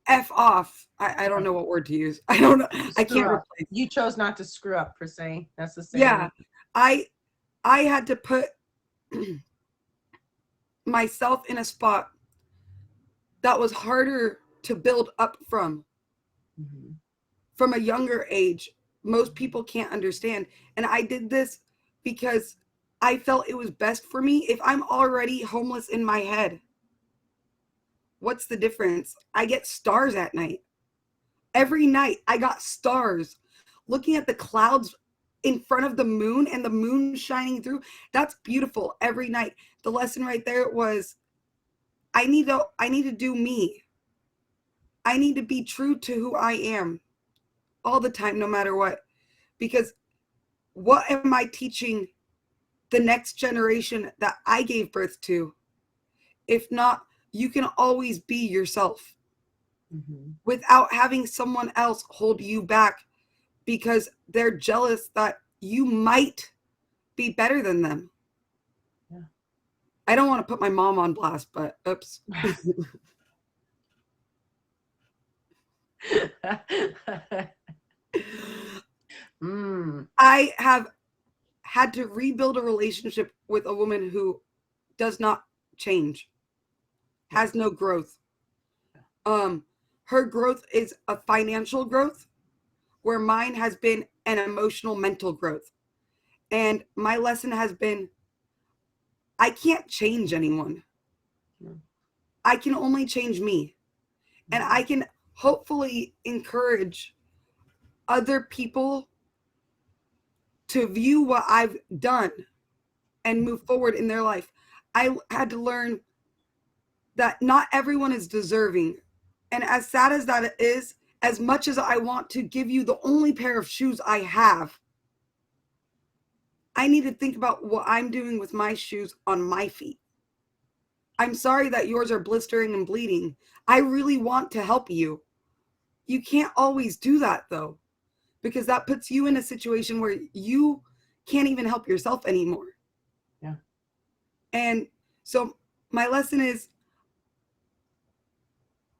F off. I don't know what word to use. I don't know. I can't replace. You chose not to screw up, per se. That's the same. Yeah. I had to put myself in a spot that was harder to build up from. Mm-hmm. From a younger age. Most people can't understand. And I did this because I felt it was best for me. If I'm already homeless in my head, what's the difference? I get stars at night. Every night I got stars. Looking at the clouds in front of the moon and the moon shining through, that's beautiful every night. The lesson right there was I need to do me. I need to be true to who I am all the time, no matter what. Because what am I teaching the next generation that I gave birth to? If not, you can always be yourself without having someone else hold you back because they're jealous that you might be better than them. Yeah. I don't want to put my mom on blast, but oops. I have had to rebuild a relationship with a woman who does not change, has no growth. Her growth is a financial growth, where mine has been an emotional, mental growth. And my lesson has been, I can't change anyone. I can only change me. And I can hopefully encourage other people to view what I've done and move forward in their life. I had to learn that not everyone is deserving. And as sad as that is, as much as I want to give you the only pair of shoes I have, I need to think about what I'm doing with my shoes on my feet. I'm sorry that yours are blistering and bleeding. I really want to help you. You can't always do that though, because that puts you in a situation where you can't even help yourself anymore. Yeah. And so my lesson is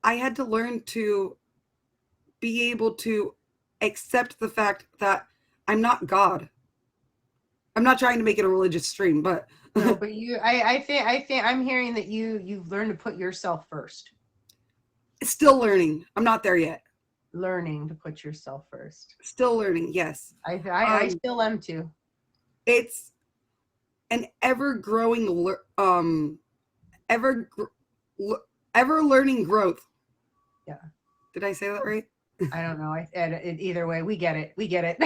I had to learn to be able to accept the fact that I'm not God. I'm not trying to make it a religious stream, but no, but I think I'm hearing that you've learned to put yourself first. Still learning. I'm not there yet. Learning to put yourself first. Still learning, yes. I still am too. It's an ever-growing, ever learning growth. Yeah. Did I say that right? I don't know. Either way, we get it. We get it.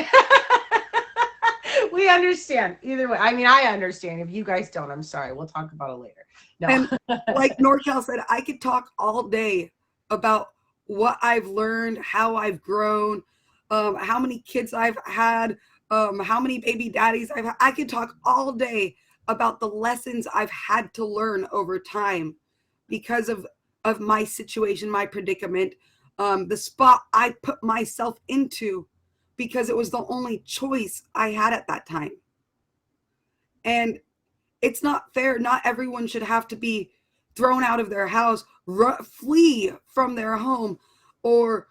We understand. Either way. I mean, I understand. If you guys don't, I'm sorry. We'll talk about it later. No. And like NorCal said, I could talk all day about what I've learned, how I've grown, how many kids I've had, how many baby daddies I've had. I could talk all day about the lessons I've had to learn over time because of my situation, my predicament, the spot I put myself into because it was the only choice I had at that time. And it's not fair. Not everyone should have to be thrown out of their house, flee from their home, or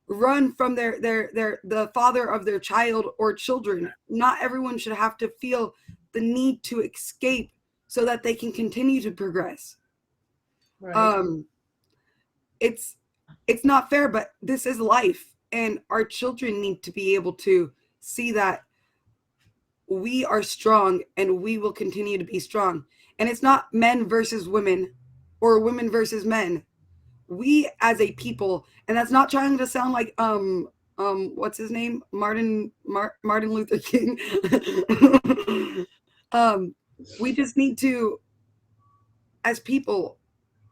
run from the father of their child or children. Not everyone should have to feel the need to escape so that they can continue to progress. Right. It's not fair, but this is life, and our children need to be able to see that we are strong and we will continue to be strong. And it's not men versus women or women versus men. We as a people, and that's not trying to sound like what's his name, Martin Luther King. We just need to, as people,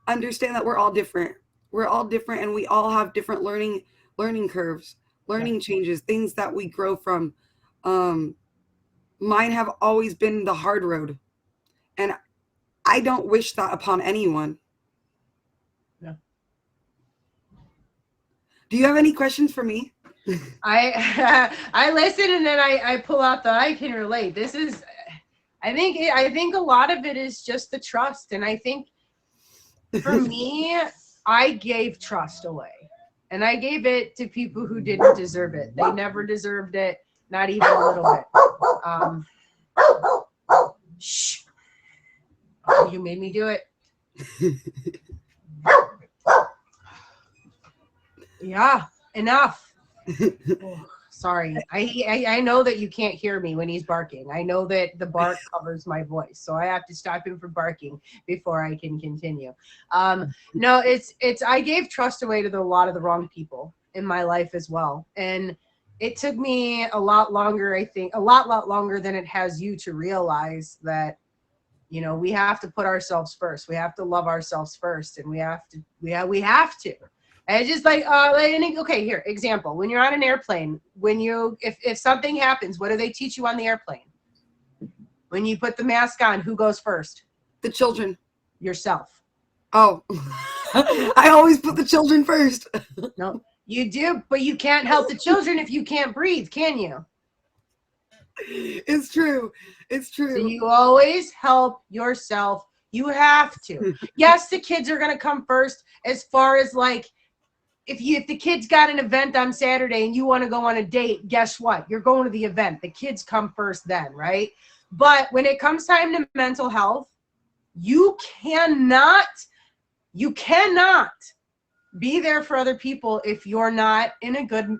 understand that we're all different. We're all different, and we all have different learning curves, learning changes, things that we grow from. Mine have always been the hard road, and I don't wish that upon anyone. Yeah. Do you have any questions for me? I listen, and then I pull out the I can relate. This is, I think a lot of it is just the trust, and I think for me, I gave trust away, and I gave it to people who didn't deserve it. They never deserved it, not even a little bit. Shh. Oh, you made me do it. Yeah, enough. Oh, sorry. I know that you can't hear me when he's barking. I know that the bark covers my voice, so I have to stop him from barking before I can continue. No, it's I gave trust away to a lot of the wrong people in my life as well, and it took me a lot longer. I think a lot longer than it has you to realize that, you know, we have to put ourselves first. We have to love ourselves first, and we have to. And it's just like, okay, here, example. When you're on an airplane, if something happens, what do they teach you on the airplane? When you put the mask on, who goes first? The children. Yourself. Oh, I always put the children first. No, you do, but you can't help the children if you can't breathe, can you? It's true. It's true. So you always help yourself. You have to. Yes, the kids are going to come first as far as like, if the kids got an event on Saturday and you want to go on a date, guess what? You're going to the event. The kids come first then, right? But when it comes time to mental health, you cannot be there for other people if you're not in a good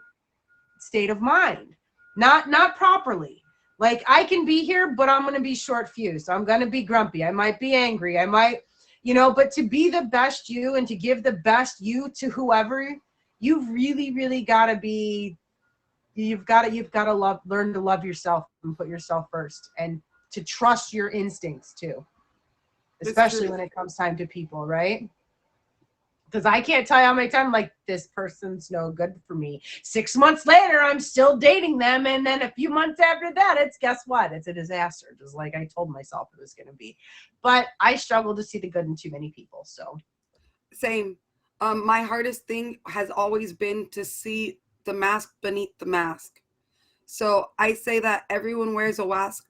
state of mind. Not properly. Like, I can be here, but I'm going to be short fused. I'm going to be grumpy. I might be angry. I might, but to be the best you and to give the best you to whoever, you've really got to be, you've got to learn to love yourself and put yourself first, and to trust your instincts too, especially when it comes time to people, right? Because I can't tell you how many times I'm like, this person's no good for me. 6 months later, I'm still dating them. And then a few months after that, guess what? It's a disaster, just like I told myself it was going to be. But I struggle to see the good in too many people. So, same. My hardest thing has always been to see the mask beneath the mask. So I say that everyone wears a wax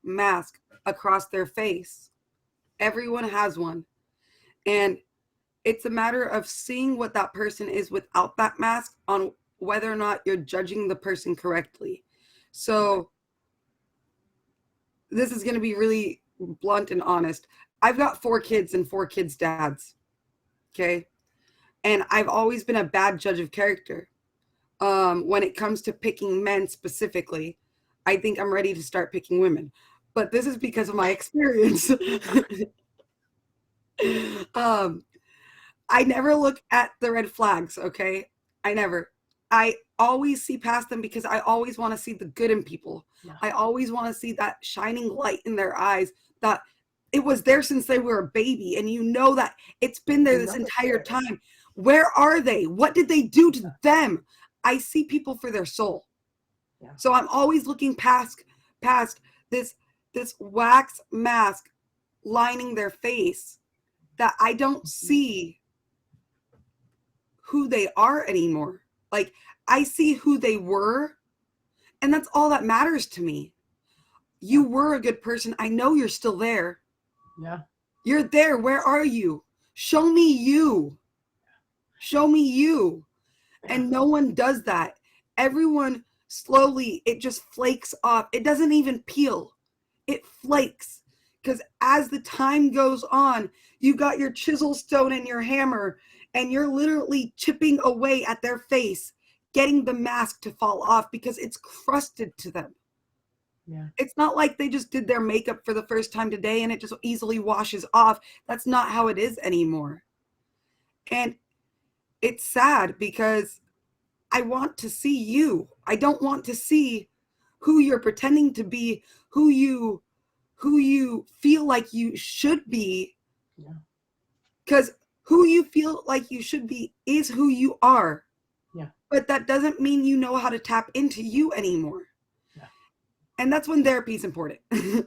mask across their face. Everyone has one. And it's a matter of seeing what that person is without that mask on whether or not you're judging the person correctly. So this is going to be really blunt and honest. I've got 4 kids and 4 kids' dads. Okay. And I've always been a bad judge of character. When it comes to picking men specifically, I think I'm ready to start picking women. But this is because of my experience. I never look at the red flags, okay? I always see past them because I always want to see the good in people. Yeah. I always want to see that shining light in their eyes, that it was there since they were a baby, and you know that it's been there this entire time. Where are they? What did they do to them? I see people for their soul. Yeah. So I'm always looking past this wax mask lining their face, that I don't see who they are anymore. Like, I see who they were, and that's all that matters to me. You were a good person. I know you're still there. Yeah. You're there. Where are you? Show me you. Show me you. And no one does that. Everyone slowly, it just flakes off. It doesn't even peel, it flakes. Because as the time goes on, you got your chisel stone and your hammer, and you're literally chipping away at their face, getting the mask to fall off because it's crusted to them. Yeah. It's not like they just did their makeup for the first time today and it just easily washes off. That's not how it is anymore. And it's sad because I want to see you. I don't want to see who you're pretending to be, who you feel like you should be. Yeah. Because who you feel like you should be is who you are. Yeah. But that doesn't mean you know how to tap into you anymore. Yeah. And that's when therapy is important. Yeah.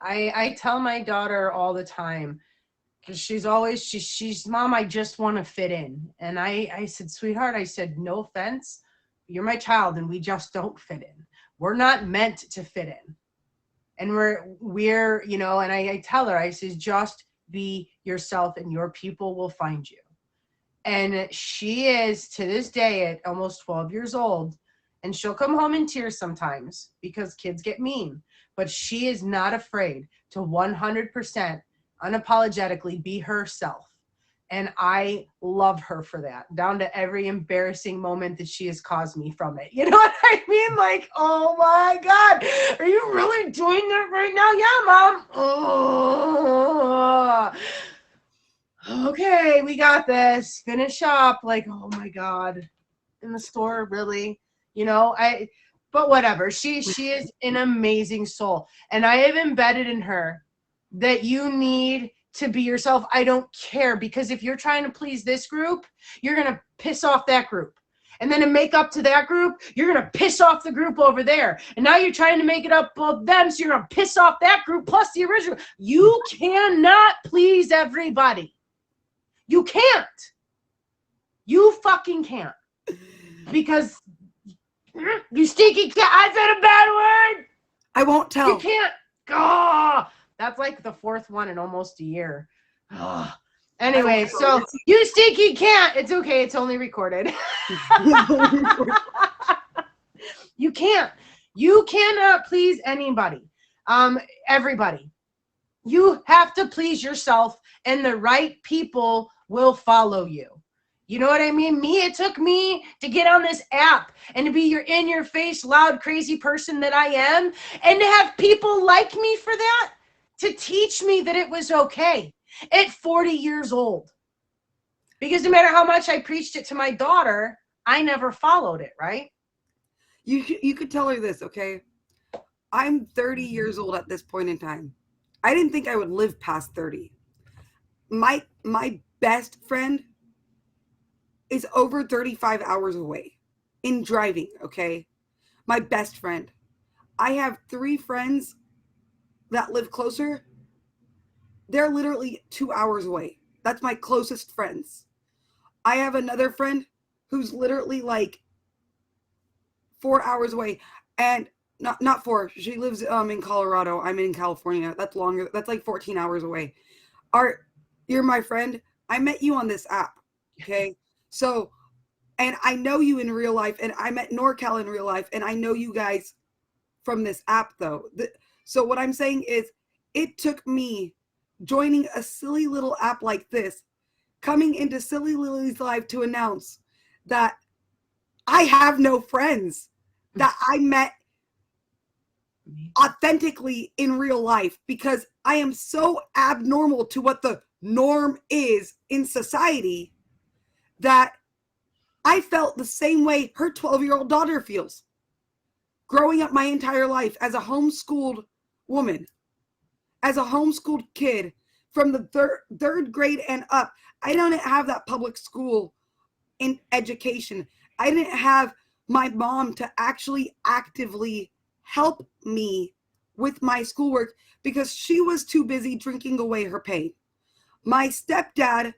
I tell my daughter all the time, because she's mom, I just want to fit in. And I said, sweetheart, I said, no offense, you're my child and we just don't fit in. We're not meant to fit in. And we're you know, and I tell her, I says, just be yourself and your people will find you. And she is, to this day, at almost 12 years old, and she'll come home in tears sometimes because kids get mean, but she is not afraid to 100% unapologetically be herself. And I love her for that, down to every embarrassing moment that she has caused me from it. You know what I mean? Like, oh my God, are you really doing that right now? Yeah, Mom. Oh. Okay, we got this. Finish up. Like, oh my God. In the store, really? You know, but whatever. She is an amazing soul. And I have embedded in her that you need to be yourself. I don't care, because if you're trying to please this group, you're going to piss off that group. And then to make up to that group, you're going to piss off the group over there. And now you're trying to make it up of them, so you're going to piss off that group plus the original. You cannot please everybody. You can't. You fucking can't. Because you stinky cat. I said a bad word. I won't tell. You can't. Oh, that's like the fourth one in almost a year. Oh. Anyway, so you stinky cat. It's okay. It's only recorded. You can't. You cannot please anybody. Everybody. You have to please yourself, and the right people will follow you. You know what I mean? It took me to get on this app and to be your in-your-face, loud, crazy person that I am, and to have people like me for that, to teach me that it was okay at 40 years old. Because no matter how much I preached it to my daughter, I never followed it, right? You could tell her this, okay? I'm 30 years old at this point in time. I didn't think I would live past 30. My best friend is over 35 hours away in driving, okay? My best friend. I have 3 friends that live closer. They're literally 2 hours away. That's my closest friends. I have another friend who's literally like 4 hours away. And not 4. She lives in Colorado. I'm in California. That's longer. That's like 14 hours away. You're my friend. I met you on this app, okay? So, and I know you in real life, and I met NorCal in real life, and I know you guys from this app, though. So what I'm saying is, it took me joining a silly little app like this, coming into Silly Lily's life to announce that I have no friends that I met authentically in real life, because I am so abnormal to what the norm is in society that I felt the same way her 12-year-old daughter feels. Growing up my entire life as a homeschooled woman, as a homeschooled kid from the third grade and up, I didn't have that public school in education. I didn't have my mom to actually actively help me with my schoolwork because she was too busy drinking away her pain. My stepdad,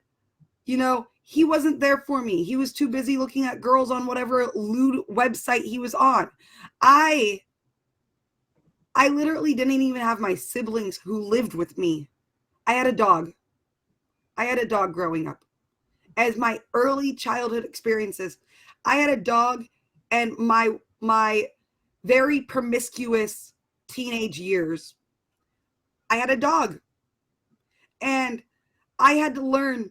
he wasn't there for me. He was too busy looking at girls on whatever lewd website he was on. I literally didn't even have my siblings who lived with me. I had a dog. growing up. As my early childhood experiences, I had a dog, and my very promiscuous teenage years, I had a dog. And I had to learn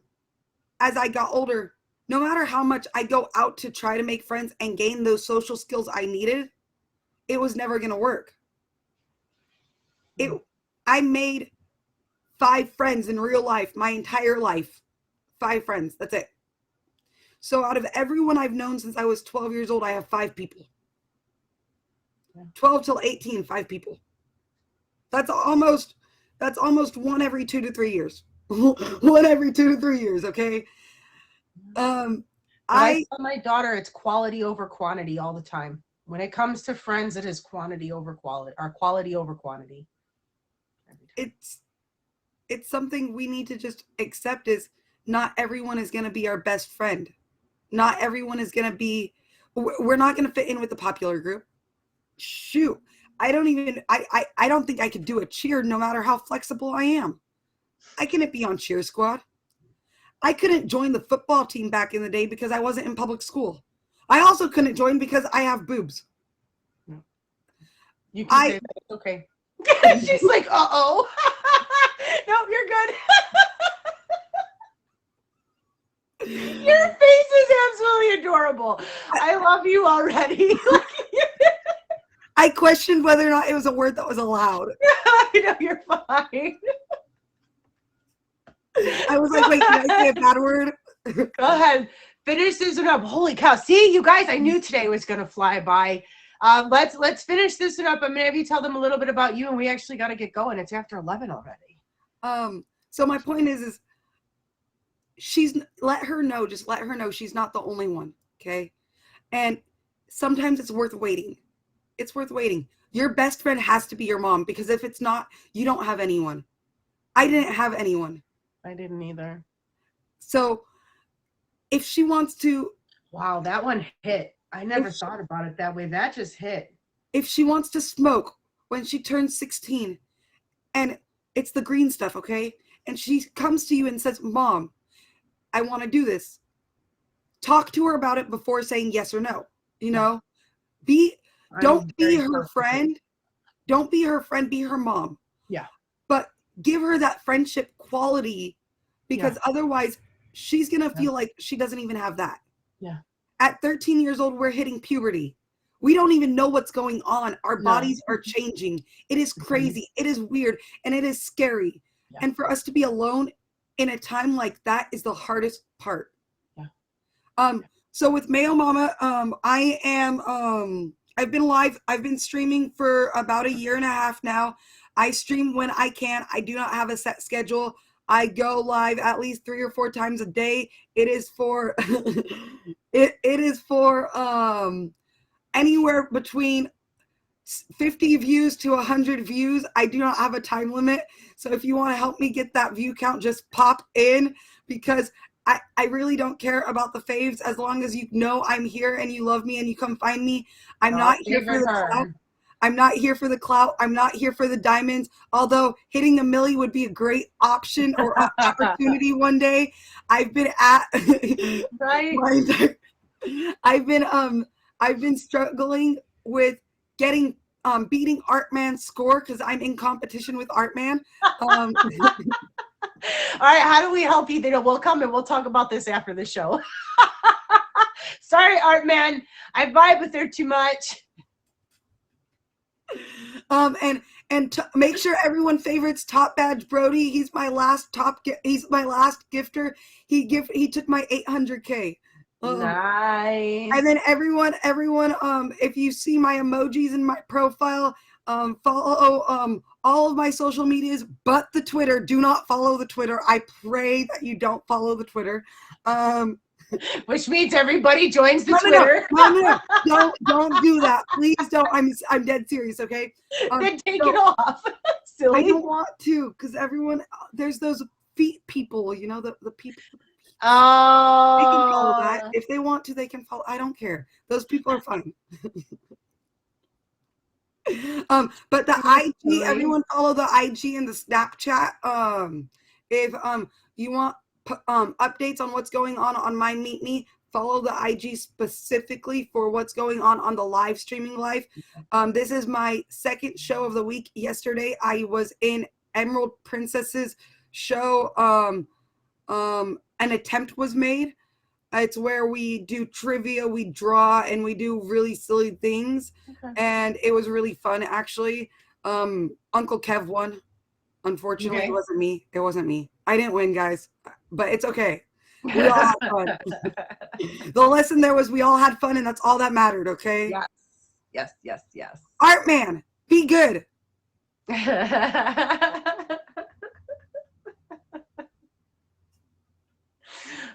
as I got older, no matter how much I go out to try to make friends and gain those social skills I needed, it was never going to work. I made 5 friends in real life, my entire life. 5 friends. That's it. So out of everyone I've known since I was 12 years old, I have 5 people. 12 till 18, 5 people. That's almost one every 2 to 3 years. One every 2 to 3 years, okay? I tell my daughter it's quality over quantity all the time. When it comes to friends, it is quantity over quality, or quality over quantity. It's something we need to just accept, is not everyone is going to be our best friend. Not everyone is going to be, we're not going to fit in with the popular group. Shoot. I don't think I could do a cheer no matter how flexible I am. I couldn't be on cheer squad. I couldn't join the football team back in the day because I wasn't in public school. I also couldn't join because I have boobs. You can say that. Okay. She's like, uh-oh. Nope, you're good. Your face is absolutely adorable. I love you already. I questioned whether or not it was a word that was allowed. I know, you're fine. I was like, wait, did I say a bad word? Go ahead. Finish this one up. Holy cow. See, you guys, I knew today was going to fly by. Let's finish this one up. I'm going to have you tell them a little bit about you, and we actually got to get going. It's after 11 already. So my point is let her know she's not the only one, okay? And sometimes it's worth waiting. It's worth waiting. Your best friend has to be your mom, because if it's not, you don't have anyone. I didn't have anyone. I didn't either. So if she wants to... Wow, that one hit. I never thought about it that way. That just hit. If she wants to smoke when she turns 16, and it's the green stuff, okay? And she comes to you and says, Mom, I want to do this. Talk to her about it before saying yes or no. You know? Don't be her friend. Don't be her friend. Be her mom. Yeah. But give her that friendship quality, because otherwise she's going to feel like she doesn't even have that. Yeah. At 13 years old, we're hitting puberty. We don't even know what's going on. Our bodies are changing. It is crazy. It is weird. And it is scary. Yeah. And for us to be alone in a time like that is the hardest part. Yeah. So with Mayo Mama, I've been live. I've been streaming for about 1.5 years now. I stream when I can. I do not have a set schedule. I go live at least 3 or 4 times a day. It is for it is for anywhere between 50 views to 100 views. I do not have a time limit. So if you want to help me get that view count, just pop in, because I really don't care about the faves, as long as you know I'm here and you love me and you come find me. I'm not here for the clout. I'm not here for the clout. I'm not here for the diamonds. Although hitting a milli would be a great option or opportunity one day. I've been at right. I've been struggling with getting beating Artman's score, because I'm in competition with Artman. All right, how do we help you? We'll come and we'll talk about this after the show. Sorry, Artman. I vibe with her too much. And make sure everyone favorites Top Badge Brody. He's my last gifter. He took my 800K. Nice. And then everyone, if you see my emojis in my profile, follow all of my social medias but the Twitter. Do not follow the Twitter. I pray that you don't follow the Twitter. Which means everybody joins the Twitter. No. Don't do that. Please don't. I'm dead serious, okay? Then take it off. Silly. I don't want to, because everyone, there's those feet people, you know, the people. Oh. They can follow that. If they want to, they can follow. I don't care. Those people are fine. But the IG, everyone follow the IG and the Snapchat. If you want updates on what's going on my Meet Me, follow the IG specifically for what's going on the live streaming live. This is my second show of the week. Yesterday, I was in Emerald Princess's show. An attempt was made. It's where we do trivia, we draw, and we do really silly things. Okay. And it was really fun, actually. Uncle Kev won. Unfortunately, Okay. It wasn't me. It wasn't me. I didn't win, guys. But it's okay. We all had fun. The lesson there was we all had fun, and that's all that mattered, okay? Yes. Yes, yes, yes. Art man, be good.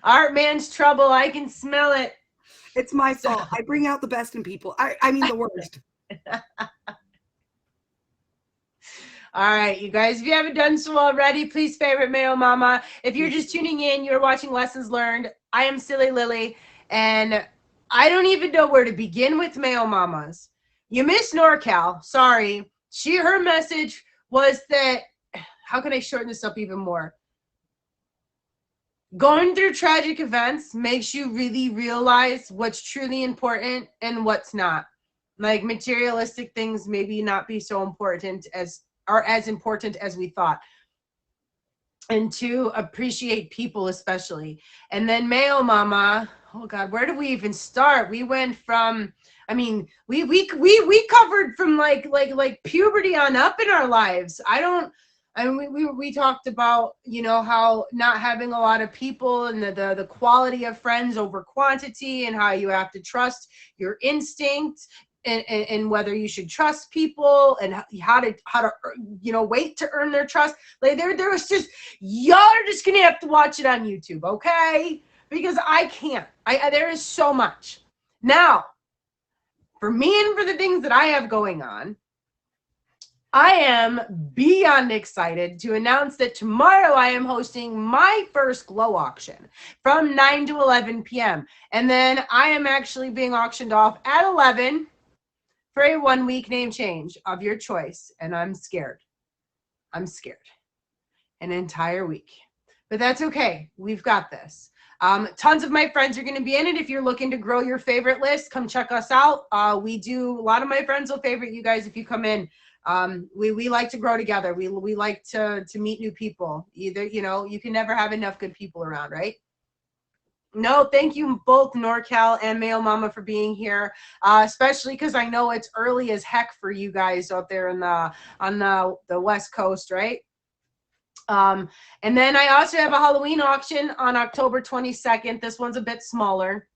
Art man's trouble. I can smell it. It's my fault. I bring out the best in people. I mean the worst. All right, you guys, if you haven't done so already, please favorite Mayo Mama. If you're just tuning in, you're watching Lessons Learned. I am Silly Lily, and I don't even know where to begin with Mayo Mamas. You missed NorCal. Sorry. Her message was that, how can I shorten this up even more? Going through tragic events makes you really realize what's truly important and what's not. Like materialistic things maybe not be so important as important as we thought. And to appreciate people especially. And then Mayo Mama, oh God, where do we even start? We went from, I mean, we covered from like puberty on up in our lives. We talked about, you know, how not having a lot of people and the quality of friends over quantity, and how you have to trust your instinct, and whether you should trust people, and how to you know, wait to earn their trust. Like there was just, y'all are just gonna have to watch it on YouTube, okay? Because I can't. There is so much. Now, for me and for the things that I have going on, I am beyond excited to announce that tomorrow I am hosting my first glow auction from 9 to 11 p.m. And then I am actually being auctioned off at 11 for a 1-week name change of your choice. And I'm scared. I'm scared. An entire week. But that's okay. We've got this. Tons of my friends are going to be in it. If you're looking to grow your favorite list, come check us out. A lot of my friends will favorite you guys if you come in. We like to grow together. We like to meet new people. Either, you know, you can never have enough good people around, right? No, thank you both, NorCal and Mayo Mama, for being here, especially because I know it's early as heck for you guys out there on the West Coast, right? And then I also have a Halloween auction on October 22nd. This one's a bit smaller.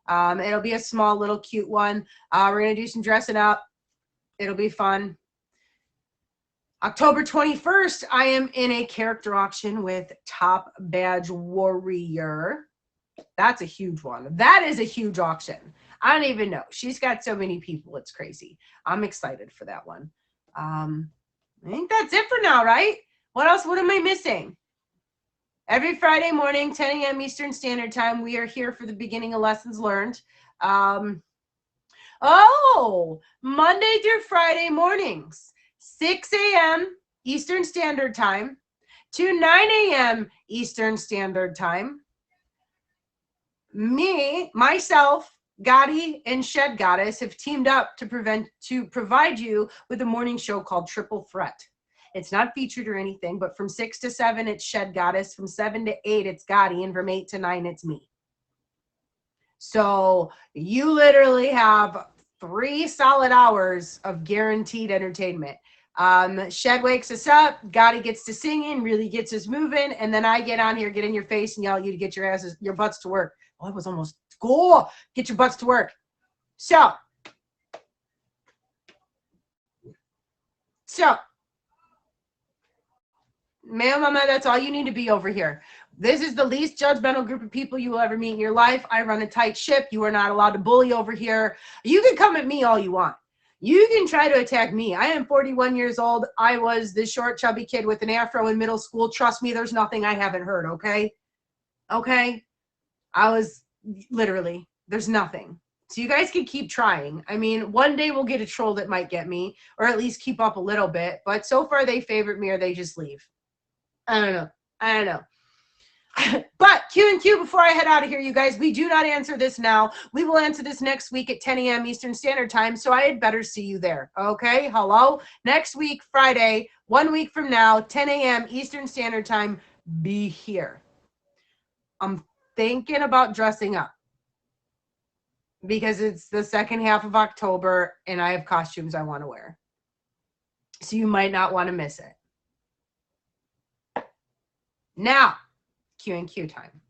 It'll be a small little cute one. We're going to do some dressing up. It'll be fun. October 21st, I am in a character auction with Top Badge Warrior. That's a huge one. That is a huge auction. I don't even know. She's got so many people. It's crazy. I'm excited for that one. I think that's it for now, right? What else? What am I missing? Every Friday morning, 10 a.m. Eastern Standard Time, we are here for the beginning of Lessons Learned. Monday through Friday mornings, 6 a.m. Eastern Standard Time to 9 a.m. Eastern Standard Time. Myself, Gotti, and Shed Goddess have teamed up to provide you with a morning show called Triple Threat. It's not featured or anything, but from 6 to 7, it's Shed Goddess. From 7 to 8, it's Gotti. And from 8 to 9, it's me. So you literally have 3 solid hours of guaranteed entertainment. Shed wakes us up. Gotti gets to singing, really gets us moving. And then I get on here, get in your face, and yell at you to get your butts to work. Oh, it was almost cool. Get your butts to work. So Mayo Mama, that's all you need to be over here. This is the least judgmental group of people you will ever meet in your life. I run a tight ship. You are not allowed to bully over here. You can come at me all you want. You can try to attack me. I am 41 years old. I was the short, chubby kid with an afro in middle school. Trust me, there's nothing I haven't heard, okay? Okay? I was literally, there's nothing. So you guys can keep trying. I mean, one day we'll get a troll that might get me, or at least keep up a little bit. But so far they favorite me or they just leave. I don't know. But Q&Q before I head out of here, you guys, we do not answer this now. We will answer this next week at 10 a.m. Eastern Standard Time, so I had better see you there, okay? Hello? Next week, Friday, 1 week from now, 10 a.m. Eastern Standard Time, be here. I'm thinking about dressing up because it's the second half of October and I have costumes I want to wear. So you might not want to miss it. Now, Q&Q time.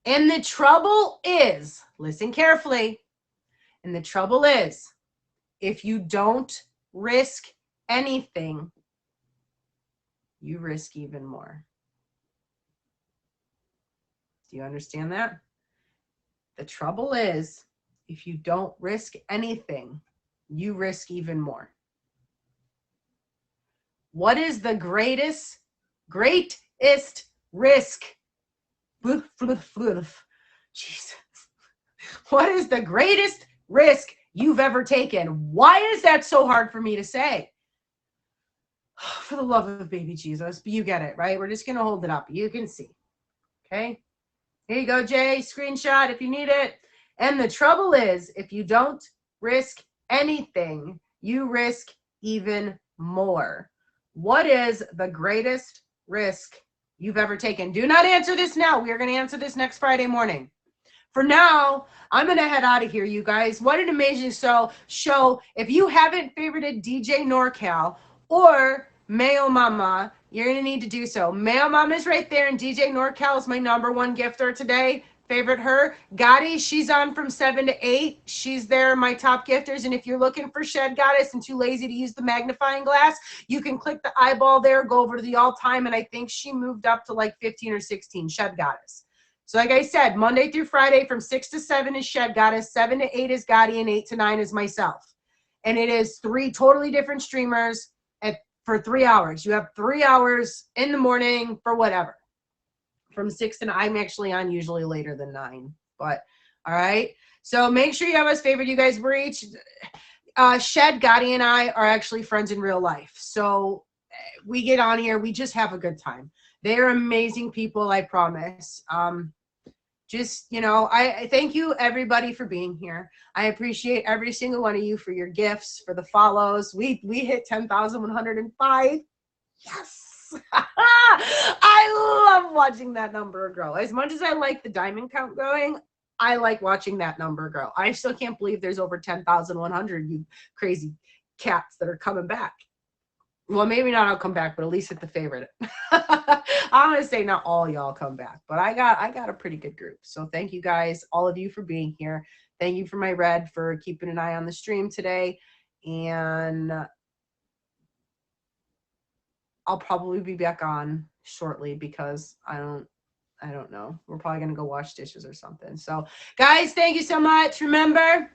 And the trouble is, listen carefully, and the trouble is, if you don't risk anything, you risk even more. Do you understand that? The trouble is, if you don't risk anything, you risk even more. What is the greatest risk? Jesus. What is the greatest risk you've ever taken? Why is that so hard for me to say? For the love of baby Jesus, you get it, right? We're just going to hold it up. You can see. Okay? Here you go, Jay. Screenshot if you need it. And the trouble is, if you don't risk anything, you risk even more. What is the greatest risk you've ever taken? Do not answer this now. We are going to answer this next Friday morning. For now, I'm going to head out of here, you guys. What an amazing show. If you haven't favorited DJ NorCal or Mayo Mama, you're going to need to do so. Mayo Mama is right there, and DJ NorCal is my #1 gifter today. Favorite her. Gotti, she's on from 7 to 8. She's there, my top gifters. And if you're looking for Shed Goddess and too lazy to use the magnifying glass, you can click the eyeball there, go over to the all-time, and I think she moved up to like 15 or 16, Shed Goddess. So like I said, Monday through Friday from 6 to 7 is Shed Goddess, 7 to 8 is Gotti, and 8 to 9 is myself. And it is 3 totally different streamers for 3 hours. You have 3 hours in the morning for whatever. From 6 to 9, I'm actually on usually later than 9, but all right. So make sure you have us favored. You guys, we're each, Shed, Gotti, and I are actually friends in real life. So we get on here, we just have a good time. They're amazing people, I promise. Just, you know, I thank you everybody for being here. I appreciate every single one of you for your gifts, for the follows. We hit 10,105. Yes. I love watching that number grow. As much as I like the diamond count growing, I like watching that number grow. I still can't believe there's over 10,100 you crazy cats that are coming back. Well, maybe not I'll come back, but at least at the favorite. I'm gonna say not all y'all come back, but I got a pretty good group. So thank you guys, all of you, for being here. Thank you for my Red for keeping an eye on the stream today. And I'll probably be back on shortly because I don't know. We're probably gonna go wash dishes or something. So guys, thank you so much. Remember,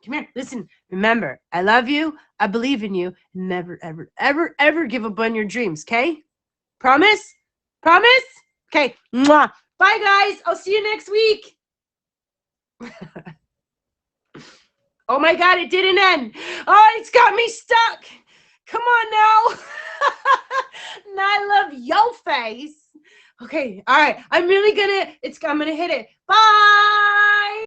come here, listen, remember, I love you, I believe in you, and never, ever, ever, ever give up on your dreams, okay? Promise? Promise? Okay. Mwah. Bye, guys. I'll see you next week. Oh my God, it didn't end. Oh, it's got me stuck. Come on now. Now I love your face. Okay, all right. I'm gonna hit it. Bye.